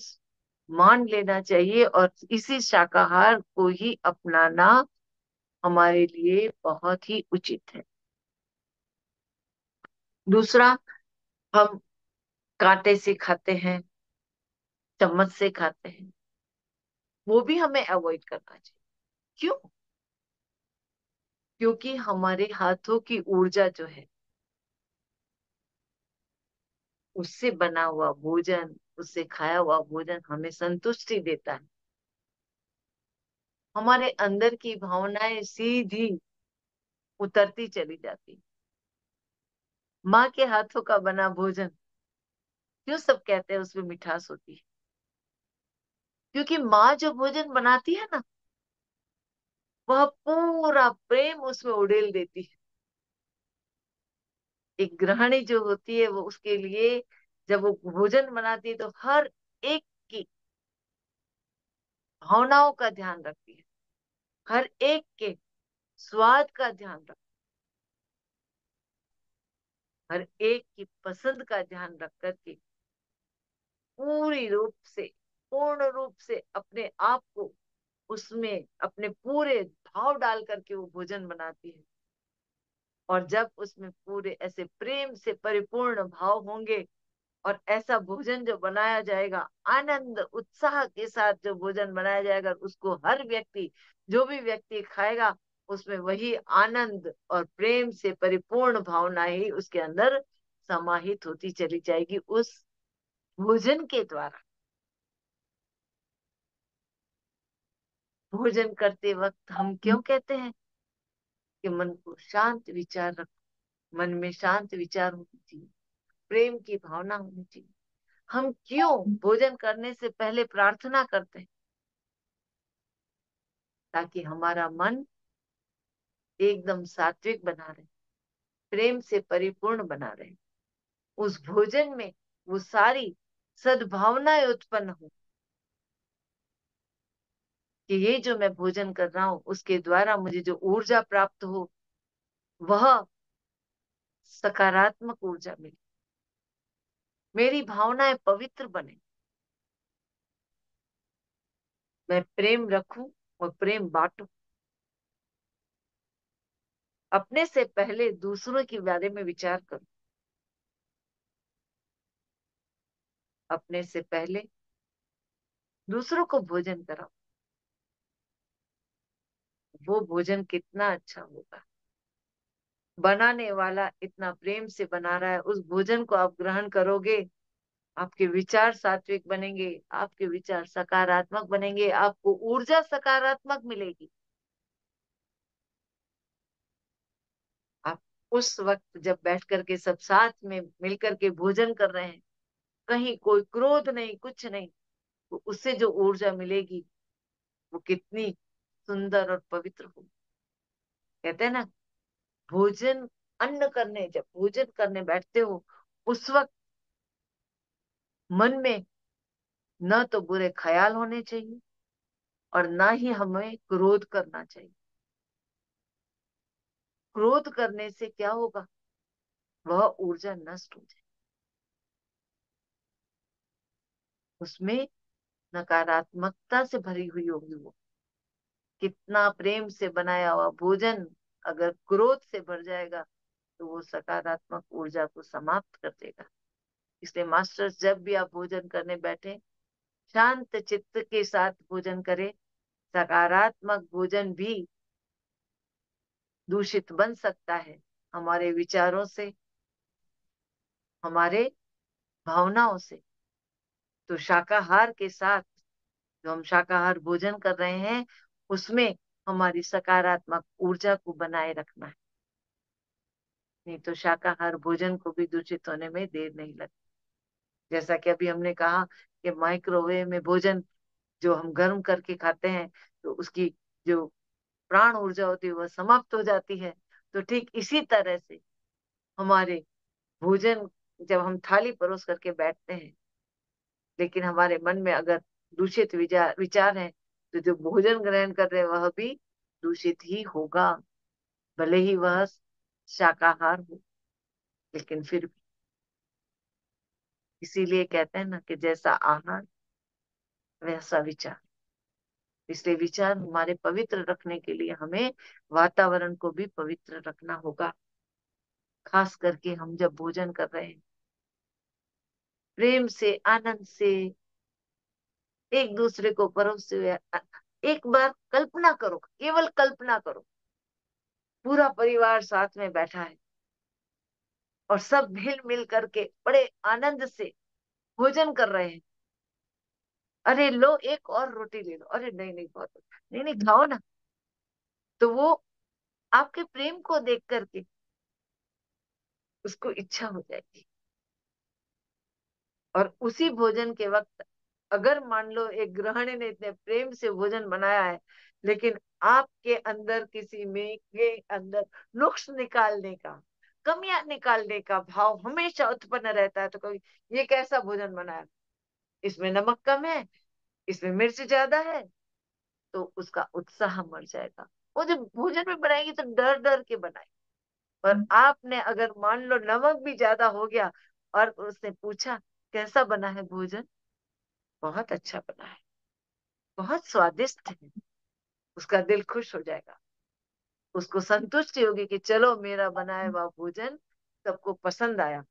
मान लेना चाहिए और इसी शाकाहार को ही अपनाना हमारे लिए बहुत ही उचित है। दूसरा, हम कांटे से खाते हैं, चम्मच से खाते हैं, वो भी हमें अवॉइड करना चाहिए। क्यों? क्योंकि हमारे हाथों की ऊर्जा जो है, उससे बना हुआ भोजन, उससे खाया हुआ भोजन हमें संतुष्टि देता है। हमारे अंदर की भावनाएं सीधी उतरती चली जाती। माँ के हाथों का बना भोजन, क्यों सब कहते हैं उसमें मिठास होती है? क्योंकि माँ जो भोजन बनाती है ना, वह पूरा प्रेम उसमें उड़ेल देती है। एक गृहिणी जो होती है, वो उसके लिए जब वो भोजन बनाती है तो हर एक की भावनाओं का ध्यान रखती है, हर एक के स्वाद का ध्यान रखती है, हर एक की पसंद का ध्यान रख करके पूर्ण रूप से अपने आप को उसमें अपने पूरे भाव डाल करके वो भोजन बनाती है। और जब उसमें पूरे ऐसे प्रेम से परिपूर्ण भाव होंगे और ऐसा भोजन जो बनाया जाएगा, आनंद उत्साह के साथ जो भोजन बनाया जाएगा, उसको हर व्यक्ति, जो भी व्यक्ति खाएगा, उसमें वही आनंद और प्रेम से परिपूर्ण भावना ही उसके अंदर समाहित होती चली जाएगी उस भोजन के द्वारा। भोजन करते वक्त हम क्यों कहते हैं कि मन को शांत विचार रखो, मन में शांत विचार होनी चाहिए, प्रेम की भावना होनी चाहिए। हम क्यों भोजन करने से पहले प्रार्थना करते हैं? ताकि हमारा मन एकदम सात्विक बना रहे, प्रेम से परिपूर्ण बना रहे, उस भोजन में वो सारी सद्भावनाएं उत्पन्न हो कि ये जो मैं भोजन कर रहा हूं उसके द्वारा मुझे जो ऊर्जा प्राप्त हो, वह सकारात्मक ऊर्जा मिले, मेरी भावनाएं पवित्र बने, मैं प्रेम रखूं और प्रेम बांटूं। अपने से पहले दूसरों के बारे में विचार करो, अपने से पहले दूसरों को भोजन कराओ। वो भोजन कितना अच्छा होगा, बनाने वाला इतना प्रेम से बना रहा है, उस भोजन को आप ग्रहण करोगे, आपके विचार सात्विक बनेंगे, आपके विचार सकारात्मक बनेंगे, आपको ऊर्जा सकारात्मक मिलेगी। आप उस वक्त जब बैठ करके सब साथ में मिलकर के भोजन कर रहे हैं, कहीं कोई क्रोध नहीं, कुछ नहीं, तो उससे जो ऊर्जा मिलेगी वो कितनी सुंदर और पवित्र होगी। कहते हैं ना, भोजन जब भोजन करने बैठते हो, उस वक्त मन में न तो बुरे ख्याल होने चाहिए और ना ही हमें क्रोध करना चाहिए। क्रोध करने से क्या होगा? वह ऊर्जा नष्ट हो जाए, उसमें नकारात्मकता से भरी हुई होगी वो। कितना प्रेम से बनाया हुआ भोजन अगर क्रोध से भर जाएगा तो वो सकारात्मक ऊर्जा को समाप्त कर देगा। इसलिए मास्टर्स, जब भी आप भोजन करने बैठे, शांत चित्त के साथ भोजन करें। सकारात्मक भोजन भी दूषित बन सकता है हमारे विचारों से, हमारे भावनाओं से। तो शाकाहार के साथ जो हम शाकाहार भोजन कर रहे हैं, उसमें हमारी सकारात्मक ऊर्जा को बनाए रखना है। नहीं तो शाकाहार भोजन को भी दूषित होने में देर नहीं लगती। जैसा कि अभी हमने कहा कि माइक्रोवेव में भोजन जो हम गर्म करके खाते हैं, तो उसकी जो प्राण ऊर्जा होती है वह समाप्त हो जाती है। तो ठीक इसी तरह से हमारे भोजन, जब हम थाली परोस करके बैठते हैं, लेकिन हमारे मन में अगर दूषित विचार विचार है, तो जो भोजन ग्रहण कर रहे हैं वह भी दूषित ही होगा, भले ही वह शाकाहार हो, लेकिन फिर भी। इसीलिए कहते हैं ना कि जैसा आहार वैसा विचार। इसलिए विचार हमारे पवित्र रखने के लिए हमें वातावरण को भी पवित्र रखना होगा। खास करके हम जब भोजन कर रहे हैं, प्रेम से, आनंद से एक दूसरे को परोसते हुए, एक बार कल्पना करो, केवल कल्पना करो, पूरा परिवार साथ में बैठा है और सब मिल मिल करके बड़े आनंद से भोजन कर रहे हैं। अरे लो एक और रोटी ले लो, अरे नहीं नहीं बहुत, नहीं नहीं खाओ ना। तो वो आपके प्रेम को देख करके उसको इच्छा हो जाएगी। और उसी भोजन के वक्त अगर मान लो एक गृहिणी ने इतने प्रेम से भोजन बनाया है, लेकिन आपके अंदर किसी में के अंदर नुक्स निकालने का, कमियां निकालने का भाव हमेशा उत्पन्न रहता है, तो कभी ये कैसा भोजन बनाया, इसमें नमक कम है, इसमें मिर्च ज्यादा है, तो उसका उत्साह मर जाएगा। वो जब भोजन में बनाएगी तो डर डर के बनाएगी। पर आपने अगर मान लो नमक भी ज्यादा हो गया और उसने पूछा कैसा बना है भोजन, बहुत अच्छा बना है, बहुत स्वादिष्ट है, उसका दिल खुश हो जाएगा। उसको संतुष्टि होगी कि चलो मेरा बनाया हुआ भोजन सबको पसंद आया।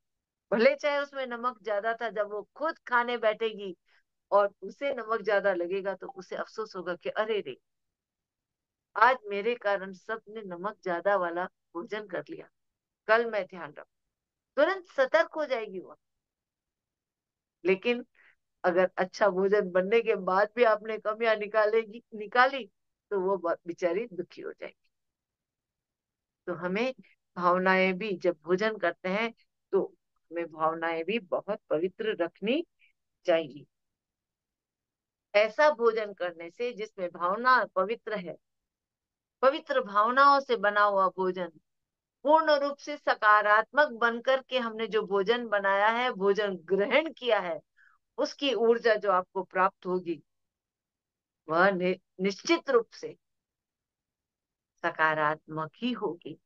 भले चाहे उसमें नमक ज्यादा था, जब वो खुद खाने बैठेगी और उसे नमक ज्यादा लगेगा तो उसे अफसोस होगा कि अरे रे, आज मेरे कारण सबने नमक ज्यादा वाला भोजन कर लिया, कल मैं ध्यान रखूं। तुरंत सतर्क हो जाएगी वो। लेकिन अगर अच्छा भोजन बनने के बाद भी आपने कमियां निकाली, तो वो बेचारी दुखी हो जाएगी। तो हमें भावनाएं भी जब भोजन करते हैं, तो हमें भावनाएं भी बहुत पवित्र रखनी चाहिए। ऐसा भोजन करने से जिसमें भावना पवित्र है, पवित्र भावनाओं से बना हुआ भोजन, पूर्ण रूप से सकारात्मक बनकर के हमने जो भोजन बनाया है, भोजन ग्रहण किया है, उसकी ऊर्जा जो आपको प्राप्त होगी वह निश्चित रूप से सकारात्मक ही होगी।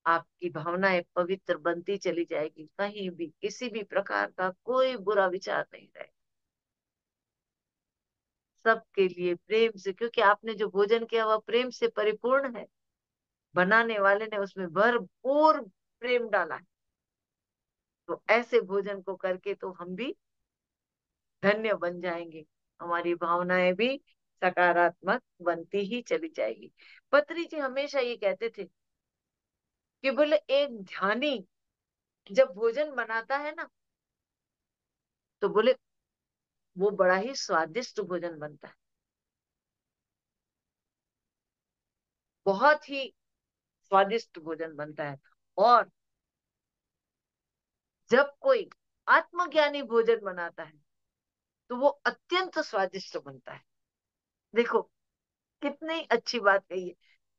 आपकी भावनाएं पवित्र बनती चली जाएगी, कहीं भी किसी भी प्रकार का कोई बुरा विचार नहीं रहेगा। सबके लिए प्रेम से, क्योंकि आपने जो भोजन किया वह प्रेम से परिपूर्ण है, बनाने वाले ने उसमें भरपूर प्रेम डाला है। तो ऐसे भोजन को करके तो हम भी धन्य बन जाएंगे, हमारी भावनाएं भी सकारात्मक बनती ही चली जाएगी। पत्री जी हमेशा ये कहते थे कि बोले एक ध्यानी जब भोजन बनाता है ना, तो बोले वो बड़ा ही स्वादिष्ट भोजन बनता है, बहुत ही स्वादिष्ट भोजन बनता है। और जब कोई आत्मज्ञानी भोजन बनाता है तो वो अत्यंत स्वादिष्ट बनता है। देखो कितनी अच्छी बात कही है।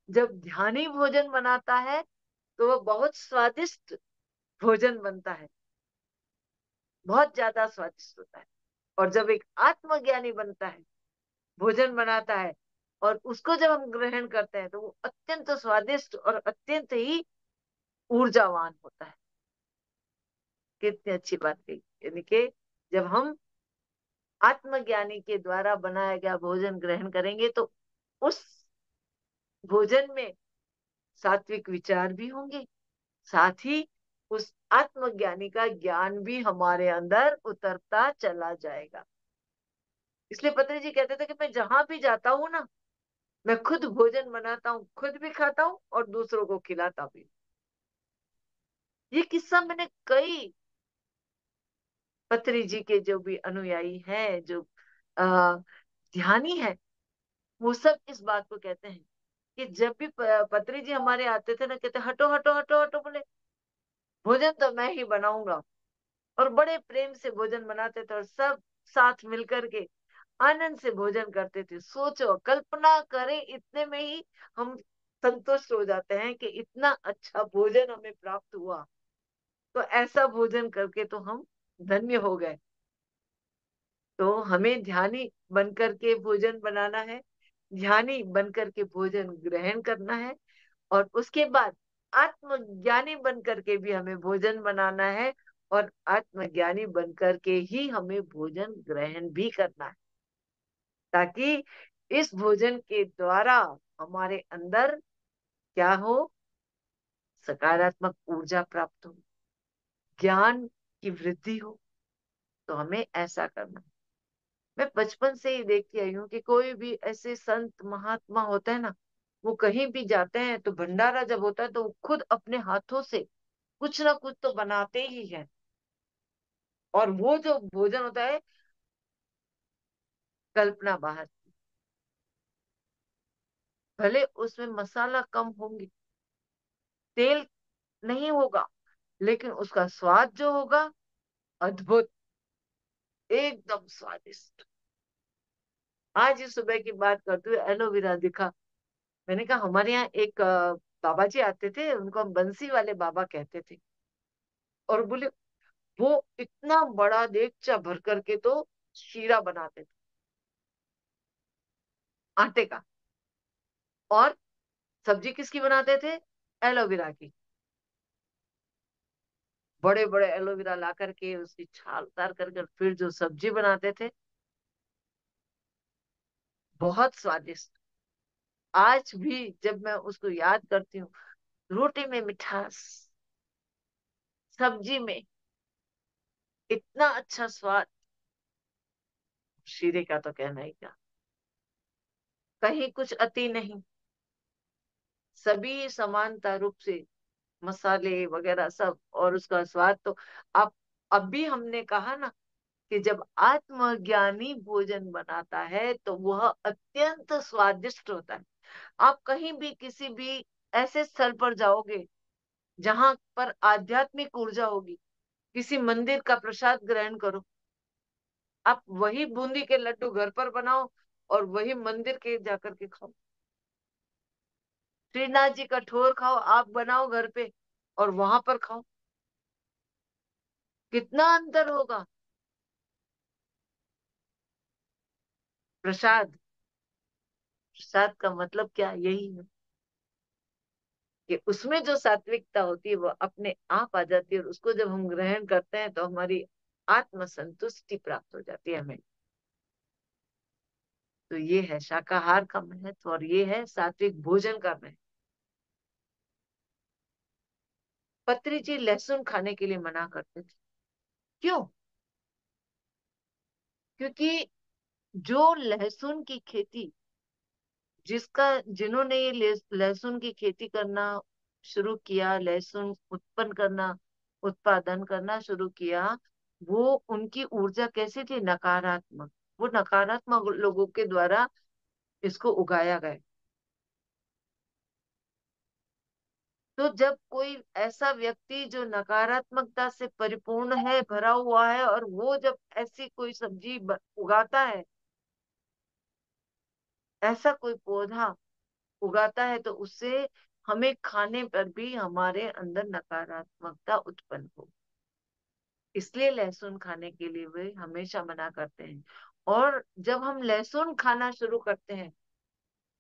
जब ध्यानी भोजन बनाता है तो वह बहुत स्वादिष्ट भोजन बनता है, बहुत ज्यादा स्वादिष्ट होता है। और जब एक आत्मज्ञानी बनता है, भोजन बनाता है, और उसको जब हम ग्रहण करते हैं तो वो अत्यंत स्वादिष्ट और अत्यंत ही ऊर्जावान होता है। कितनी अच्छी बात कही। यानी कि जब हम आत्मज्ञानी के द्वारा बनाया गया भोजन ग्रहण करेंगे तो उस भोजन में सात्विक विचार भी होंगे, साथ ही उस आत्मज्ञानी का ज्ञान भी हमारे अंदर उतरता चला जाएगा। इसलिए पत्री जी कहते थे कि मैं जहां भी जाता हूँ ना, मैं खुद भोजन बनाता हूँ, खुद भी खाता हूँ और दूसरों को खिलाता भी। ये किस्सा मैंने कई पत्री जी के जो भी अनुयायी हैं, जो आ, ध्यानी है, वो सब इस बात को कहते हैं कि जब भी पत्री जी हमारे आते थे ना, कहते हटो हटो हटो हटो, बोले भोजन तो मैं ही बनाऊंगा। और बड़े प्रेम से भोजन बनाते थे और सब साथ मिलकर के आनंद से भोजन करते थे। सोचो, कल्पना करें, इतने में ही हम संतुष्ट हो जाते हैं कि इतना अच्छा भोजन हमें प्राप्त हुआ। तो ऐसा भोजन करके तो हम धन्य हो गए। तो हमें ध्यानी बन करके भोजन बनाना है, ध्यानी बन करके भोजन ग्रहण करना है, और उसके बाद आत्मज्ञानी बन करके भी हमें भोजन बनाना है, और आत्मज्ञानी बन करके ही हमें भोजन ग्रहण भी करना है, ताकि इस भोजन के द्वारा हमारे अंदर क्या हो, सकारात्मक ऊर्जा प्राप्त हो, ज्ञान की वृद्धि हो। तो हमें ऐसा करना है। मैं बचपन से ही देखती आई हूँ कि कोई भी ऐसे संत महात्मा होते हैं ना, वो कहीं भी जाते हैं तो भंडारा जब होता है तो वो खुद अपने हाथों से कुछ ना कुछ तो बनाते ही है, और वो जो भोजन होता है कल्पना बाहर, भले उसमें मसाला कम होंगे, तेल नहीं होगा, लेकिन उसका स्वाद जो होगा अद्भुत, एकदम स्वादिष्ट। आज ही सुबह की बात करते हुए एलोवेरा दिखा। मैंने कहा हमारे यहाँ एक बाबा जी आते थे, उनको हम बंसी वाले बाबा कहते थे, और बोले वो इतना बड़ा देगचा भर करके तो शीरा बनाते थे आटे का, और सब्जी किसकी बनाते थे, एलोवेरा की। बड़े बड़े एलोवेरा ला करके उसकी छाल उतार करके फिर जो सब्जी बनाते थे, बहुत स्वादिष्ट। आज भी जब मैं उसको याद करती हूँ, रोटी में मिठास, सब्जी में इतना अच्छा स्वाद, शीरे का तो कहना ही क्या, कहीं कुछ अति नहीं, सभी समानता रूप से, मसाले वगैरह सब, और उसका स्वाद तो आप, अभी हमने कहा ना कि जब आत्मज्ञानी भोजन बनाता है तो वह अत्यंत स्वादिष्ट होता है। आप कहीं भी किसी भी ऐसे स्थल पर जाओगे जहां पर आध्यात्मिक ऊर्जा होगी, किसी मंदिर का प्रसाद ग्रहण करो, आप वही बूंदी के लड्डू घर पर बनाओ और वही मंदिर के जाकर के खाओ। श्रीनाथ जी का ठोर खाओ, आप बनाओ घर पे और वहां पर खाओ, कितना अंतर होगा। प्रसाद, प्रसाद का मतलब क्या, यही है कि उसमें जो सात्विकता होती है वो अपने आप आ जाती है, और उसको जब हम ग्रहण करते हैं तो हमारी आत्म संतुष्टि प्राप्त हो जाती है हमें। तो ये है शाकाहार का महत्व, और ये है सात्विक भोजन का महत्व। पत्री जी लहसुन खाने के लिए मना करते थे, क्यों? क्योंकि जो लहसुन की खेती, जिसका जिन्होंने ये लहसुन की खेती करना शुरू किया, लहसुन उत्पन्न करना, उत्पादन करना शुरू किया, वो उनकी ऊर्जा कैसी थी, नकारात्मक। वो नकारात्मक लोगों के द्वारा इसको उगाया गया। तो जब कोई ऐसा व्यक्ति जो नकारात्मकता से परिपूर्ण है, भरा हुआ है, और वो जब ऐसी कोई सब्जी उगाता है, ऐसा कोई पौधा उगाता है, तो उससे हमें खाने पर भी हमारे अंदर नकारात्मकता उत्पन्न हो। इसलिए लहसुन खाने के लिए वे हमेशा मना करते हैं। और जब हम लहसुन खाना शुरू करते हैं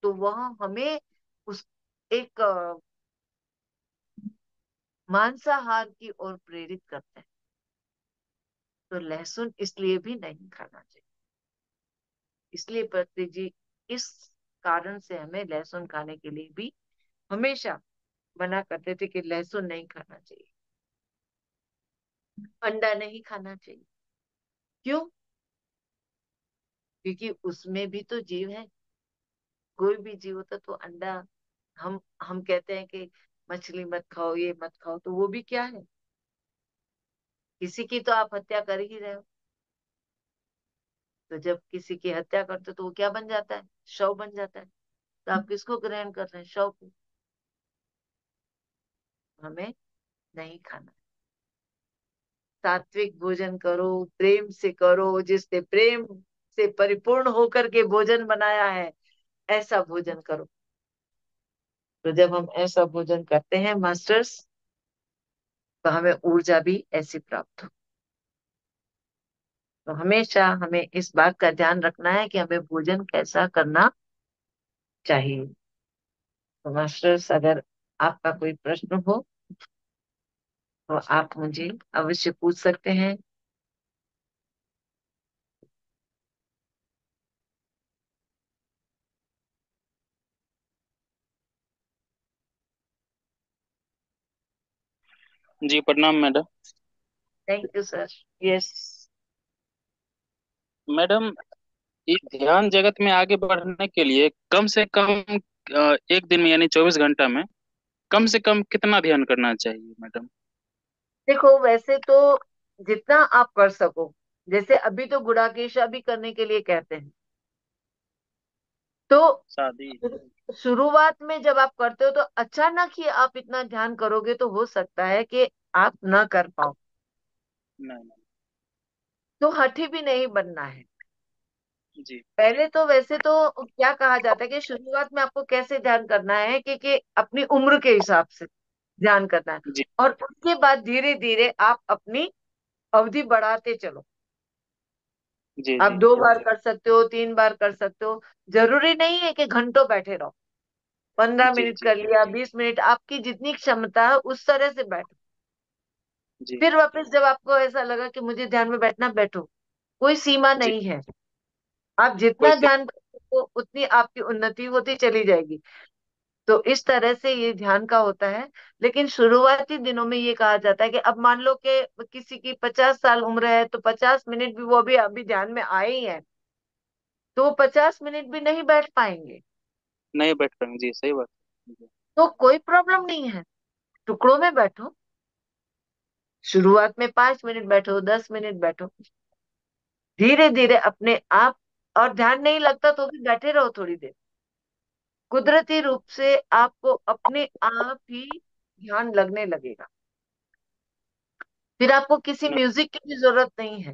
तो वह हमें उस एक मांसाहार की ओर प्रेरित करते हैं। तो लहसुन इसलिए भी नहीं खाना चाहिए। इसलिए पत्नी जी इस कारण से हमें लहसुन खाने के लिए भी हमेशा मना करते थे कि लहसुन नहीं खाना चाहिए, अंडा नहीं खाना चाहिए। क्यों? क्योंकि उसमें भी तो जीव है, कोई भी जीव होता तो अंडा, हम कहते हैं कि मछली मत खाओ, ये मत खाओ, तो वो भी क्या है, किसी की तो आप हत्या कर ही रहे हो। तो जब किसी की हत्या करते हो तो वो क्या बन जाता है, शव बन जाता है। तो आप किसको ग्रहण कर रहे हैं, शव को। हमें नहीं खाना। सात्विक भोजन करो, प्रेम से करो, जिसने प्रेम से परिपूर्ण होकर के भोजन बनाया है, ऐसा भोजन करो। तो जब हम ऐसा भोजन करते हैं मास्टर्स, तो हमें ऊर्जा भी ऐसी प्राप्त हो। तो हमेशा हमें इस बात का ध्यान रखना है कि हमें भोजन कैसा करना चाहिए। तो मास्टर्स, अगर आपका कोई प्रश्न हो तो आप मुझे अवश्य पूछ सकते हैं। जी प्रणाम madam. Thank you sir. Yes. Madam, इस ध्यान जगत में आगे बढ़ने के लिए कम से कम एक दिन में यानी 24 घंटा में कम से कम कितना ध्यान करना चाहिए मैडम? देखो, वैसे तो जितना आप कर सको, जैसे अभी तो गुड़ाकेश भी करने के लिए कहते हैं, तो शादी। शुरुआत में जब आप करते हो तो अचानक ही आप इतना ध्यान करोगे तो हो सकता है कि आप ना कर पाओ। नहीं। तो हठी भी नहीं बनना है। जी पहले तो वैसे तो क्या कहा जाता है कि शुरुआत में आपको कैसे ध्यान करना है कि अपनी उम्र के हिसाब से ध्यान करना है। जी और उसके बाद धीरे धीरे आप अपनी अवधि बढ़ाते चलो। जी आप जी 2 बार कर सकते हो, 3 बार कर सकते हो। जरूरी नहीं है कि घंटों बैठे रहो। 15 मिनट जी कर लिया, 20 मिनट, आपकी जितनी क्षमता है उस तरह से बैठो। जी। फिर वापस जब आपको ऐसा लगा कि मुझे ध्यान में बैठना, बैठो। कोई सीमा जी नहीं है। आप कोई जितना सी। ध्यान करोगे उतनी आपकी उन्नति होती चली जाएगी। तो इस तरह से ये ध्यान का होता है। लेकिन शुरुआती दिनों में ये कहा जाता है कि अब मान लो कि किसी की 50 साल उम्र है तो 50 मिनट भी वो अभी ध्यान में आए ही है, तो वो 50 मिनट भी नहीं बैठ पाएंगे। नहीं बैठ पाएंगे, जी सही बात है। जी तो कोई प्रॉब्लम नहीं है, टुकड़ों में बैठो। शुरुआत में 5 मिनट बैठो, 10 मिनट बैठो। धीरे धीरे अपने आप। और ध्यान नहीं लगता तो भी बैठे रहो थोड़ी देर। कुदरती रूप से आपको अपने आप ही ध्यान लगने लगेगा। फिर आपको किसी नहीं। म्यूजिक की भी जरूरत नहीं है।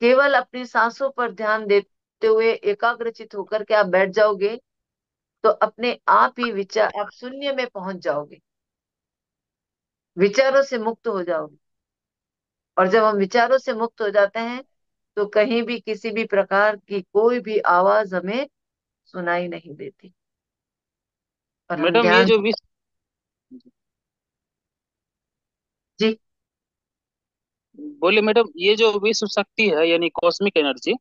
केवल अपनी सांसों पर ध्यान देते हुए एकाग्रचित होकर के आप बैठ जाओगे तो अपने आप ही विचार, आप शून्य में पहुंच जाओगे। विचारों से मुक्त हो जाओगे। और जब हम विचारों से मुक्त हो जाते हैं तो कहीं भी किसी भी प्रकार की कोई भी आवाज हमें सुनाई नहीं देती। और हम मैडम ये ध्यान। जो विश्व। जी। बोले मैडम, ये जो विश्व शक्ति है यानी कॉस्मिक एनर्जी,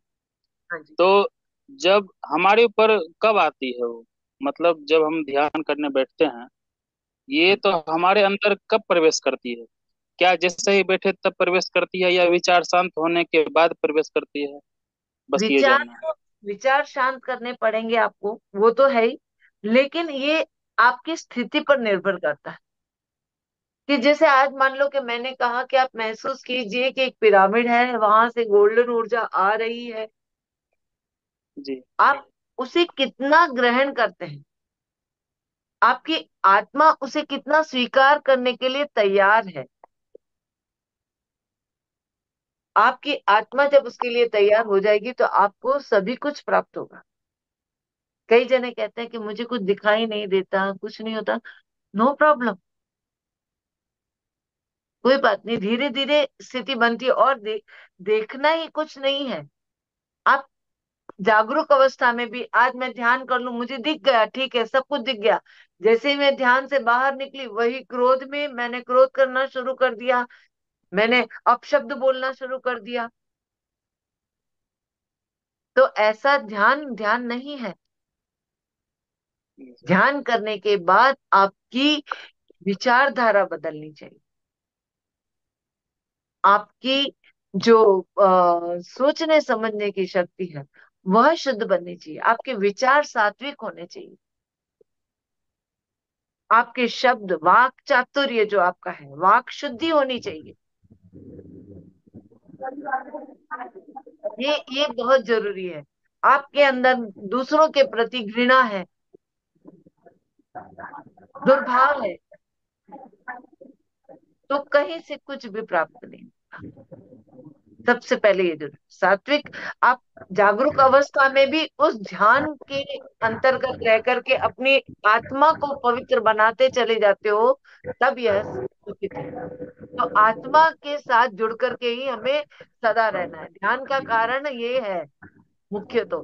हाँ जी। तो जब हमारे ऊपर कब आती है वो, मतलब जब हम ध्यान करने बैठते हैं, ये हाँ। तो हमारे अंदर कब प्रवेश करती है? क्या जैसे ही बैठे तब प्रवेश करती है या विचार शांत होने के बाद प्रवेश करती है? बस ये विचार जानना है। तो विचार शांत करने पड़ेंगे आपको, वो तो है ही। लेकिन ये आपकी स्थिति पर निर्भर करता है। कि जैसे आज मान लो कि मैंने कहा कि आप महसूस कीजिए कि एक पिरामिड है, वहां से गोल्डन ऊर्जा आ रही है। जी आप उसे कितना ग्रहण करते हैं, आपकी आत्मा उसे कितना स्वीकार करने के लिए तैयार है। आपकी आत्मा जब उसके लिए तैयार हो जाएगी तो आपको सभी कुछ प्राप्त होगा। कई जने कहते हैं कि मुझे कुछ दिखाई नहीं देता, कुछ नहीं होता। No problem. कोई बात नहीं, धीरे धीरे स्थिति बनती है। और देखना ही कुछ नहीं है। आप जागरूक अवस्था में भी, आज मैं ध्यान कर लूं, मुझे दिख गया, ठीक है, सब कुछ दिख गया। जैसे ही मैं ध्यान से बाहर निकली, वही क्रोध में मैंने क्रोध करना शुरू कर दिया, मैंने अपशब्द बोलना शुरू कर दिया। तो ऐसा ध्यान ध्यान नहीं है। ध्यान करने के बाद आपकी विचारधारा बदलनी चाहिए। आपकी जो सोचने समझने की शक्ति है वह शुद्ध बननी चाहिए। आपके विचार सात्विक होने चाहिए। आपके शब्द, वाक चातुर्य जो आपका है, वाक शुद्धि होनी चाहिए। ये बहुत जरूरी है। आपके अंदर दूसरों के प्रति घृणा है, दुर्भाव है, तो कहीं से कुछ भी प्राप्त नहीं। सबसे पहले ये जरूरी सात्विक। आप जागरूक अवस्था में भी उस ध्यान के अंतर्गत रह करके अपनी आत्मा को पवित्र बनाते चले जाते हो, तब यह उचित है। तो आत्मा के साथ जुड़ करके ही हमें सदा रहना है। ध्यान का कारण ये है मुख्य तो।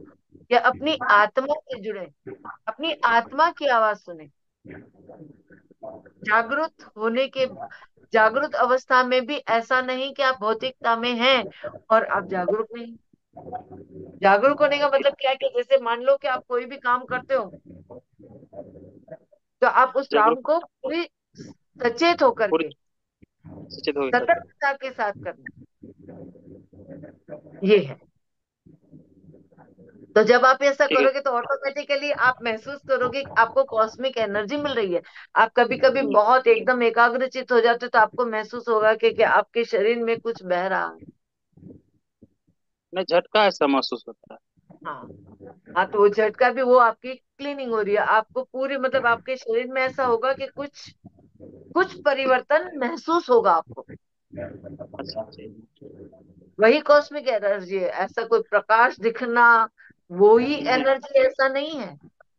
या अपनी आत्मा से जुड़े, अपनी आत्मा की आवाज सुने। जागृत होने के, जागृत अवस्था में भी ऐसा नहीं कि आप भौतिकता में हैं और आप जागरूक नहीं। जागरूक होने का मतलब क्या है कि जैसे मान लो कि आप कोई भी काम करते हो, तो आप उस जागरूक काम को पूरी सचेत होकर पूरी के, सचेत होकर करते हैं। सतर्कता के साथ करना, ये है। तो जब आप ऐसा ठीक है। करोगे तो ऑटोमेटिकली आप महसूस करोगे कि आपको कॉस्मिक एनर्जी मिल रही है। आप कभी कभी बहुत एकदम एकाग्रचित हो जाते हो तो आपको महसूस होगा कि आपके शरीर में कुछ बह रहा है। नहीं, झटका ऐसा महसूस होता है। हाँ, हाँ, तो वो झटका भी, वो आपकी क्लीनिंग हो रही है। आपको पूरी मतलब आपके शरीर में ऐसा होगा कि कुछ कुछ परिवर्तन महसूस होगा आपको। अच्छा जी। वही कॉस्मिक एनर्जी है, ऐसा कोई प्रकाश दिखना, वो ही जी, एनर्जी ऐसा नहीं है।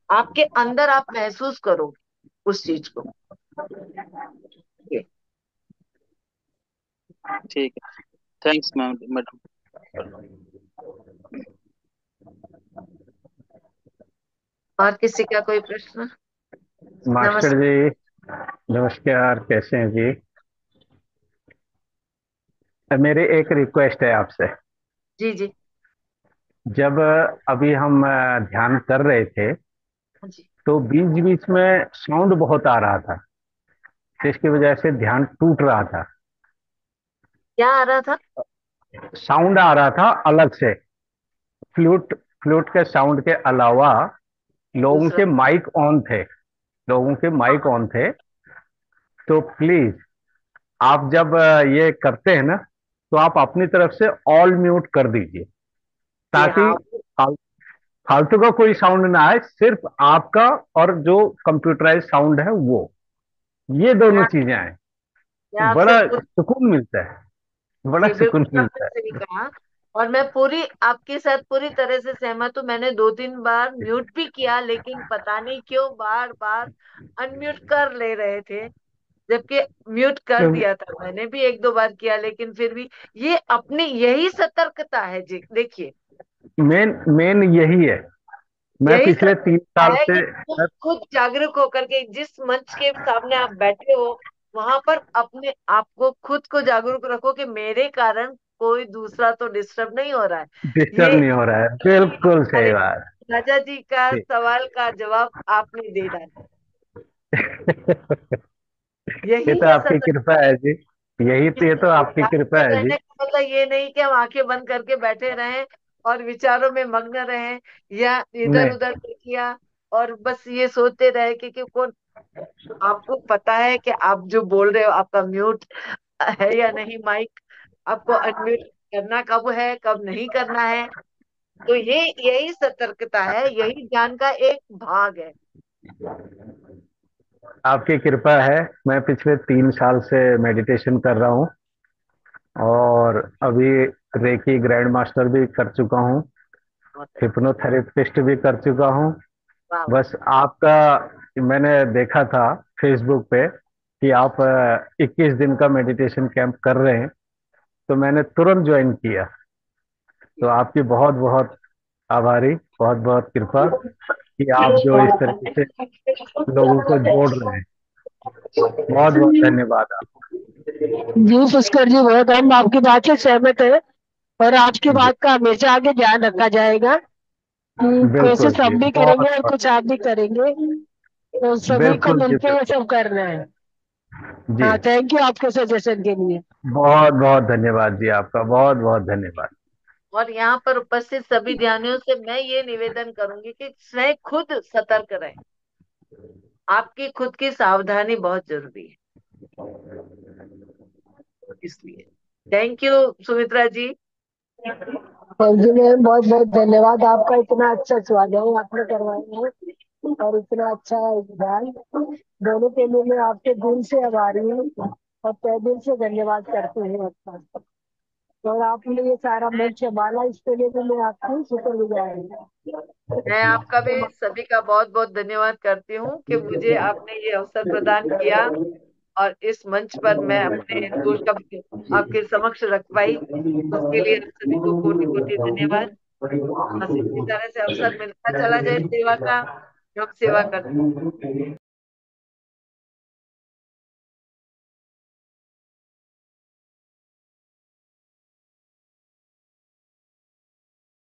आपके अंदर आप महसूस करोगे उस चीज को। ठीक है। Thanks ma'am, madam. और किसी का कोई प्रश्न? मास्टर नमस्ते। जी नमस्कार, कैसे हैं जी? मेरी एक रिक्वेस्ट है आपसे। जी जी। जब अभी हम ध्यान कर रहे थे हाँ जी। तो बीच बीच में साउंड बहुत आ रहा था, जिसकी वजह से ध्यान टूट रहा था। क्या आ रहा था? साउंड आ रहा था अलग से, फ्लूट फ्लूट के साउंड के अलावा लोगों दूसरा? के माइक ऑन थे, लोगों के माइक ऑन थे। तो प्लीज आप जब ये करते हैं ना, तो आप अपनी तरफ से ऑल म्यूट कर दीजिए, जी ताकि हाँ। फालतू का कोई साउंड ना आए, सिर्फ आपका और जो कंप्यूटराइज साउंड है वो, ये दोनों मैं चीजें आए मैं तो आपसे बड़ा पूरी, सुकून मिलता है, बड़ा जी सुकून बिल्कुल आपने मिलता सही कहा। और मैं पूरी आपके साथ पूरी तरह से सहमत हूँ। मैंने 2-3 बार म्यूट भी किया, लेकिन पता नहीं क्यों बार बार अनम्यूट कर ले रहे थे, जबकि म्यूट कर है। दिया था। मैंने भी 1-2 बार किया, लेकिन फिर भी ये अपनी यही सतर्कता है जी। देखिए, मेन मेन यही है। मैं यही पिछले 3 साल है से कि खुद जागरूक होकर के जिस मंच के सामने आप बैठे हो, वहां पर अपने आप को, खुद को जागरूक रखो कि मेरे कारण कोई दूसरा तो डिस्टर्ब नहीं हो रहा है। डिस्टर्ब ये नहीं हो रहा है, बिल्कुल सही हमारे बात। राजा जी का जी। सवाल का जवाब आपने दे डाला। ये यही तो है आपकी सतर्क। कृपा है जी, यही तो, ये तो आपकी कृपा जागरूक है जी। रहने का मतलब ये नहीं कि हम आंखें बंद करके बैठे रहें और विचारों में मग्न रहें, या इधर नहीं, उधर किया और बस ये सोचते रहे कि कौन। आपको पता है कि आप जो बोल रहे हो आपका म्यूट है या नहीं माइक, आपको अनम्यूट करना कब है कब नहीं करना है। तो ये, यही सतर्कता है, यही ज्ञान का एक भाग है। आपकी कृपा है। मैं पिछले 3 साल से मेडिटेशन कर रहा हूँ, और अभी रेकी ग्रैंड मास्टर भी कर चुका हूँ, बहुत अच्छा। हिप्नोथेरेपिस्ट भी कर चुका हूँ। वाह वाह। बस आपका, मैंने देखा था फेसबुक पे कि आप 21 दिन का मेडिटेशन कैंप कर रहे हैं, तो मैंने तुरंत ज्वाइन किया। तो आपकी बहुत बहुत आभारी, बहुत बहुत कृपा कि आप जो इस तरीके से लोगों को जोड़ रहे हैं। बहुत बहुत धन्यवाद आप। जी पुष्कर जी, बहुत हम आपकी बात से सहमत है। और आपकी जी, बात का हमेशा आगे ध्यान रखा जाएगा कि बिल्कुल कोशिश जी, हम भी बहुत करेंगे और बहुत। कुछ आप भी करेंगे, तो सभी को बिल्कुल जी, मिलकर ये बिल्कुल। सब करना है। जी, हाँ, थैंक यू आपके सजेशन के लिए। बहुत बहुत धन्यवाद जी, आपका बहुत बहुत धन्यवाद। और यहाँ पर उपस्थित सभी ध्यानियों से मैं ये निवेदन करूंगी कि स्वयं खुद सतर्क रहें। आपकी खुद की सावधानी बहुत जरूरी है, इसलिए थैंक यू सुमित्रा जी। और जी मैम, बहुत बहुत धन्यवाद आपका, इतना अच्छा स्वागत आपने करवाया है और इतना अच्छा ध्यान, दोनों के लिए मैं आपके दिल से आभारी हूँ और तहे दिल से धन्यवाद करती हूँ आपका। और आपने ये सारा मैं मंच संभाला, इसके लिए भी मैं आपकी शुक्रगुजार हूँ। मैं आपका भी, सभी का बहुत बहुत धन्यवाद करती हूँ कि मुझे आपने ये अवसर प्रदान किया और इस मंच पर मैं अपने दोस्त का आपके समक्ष रख पाई। उसके लिए आप सभी को कोटि कोटि धन्यवाद। बस इसी तरह से अवसर मिलता चला जाए सेवा का, हम सेवा करते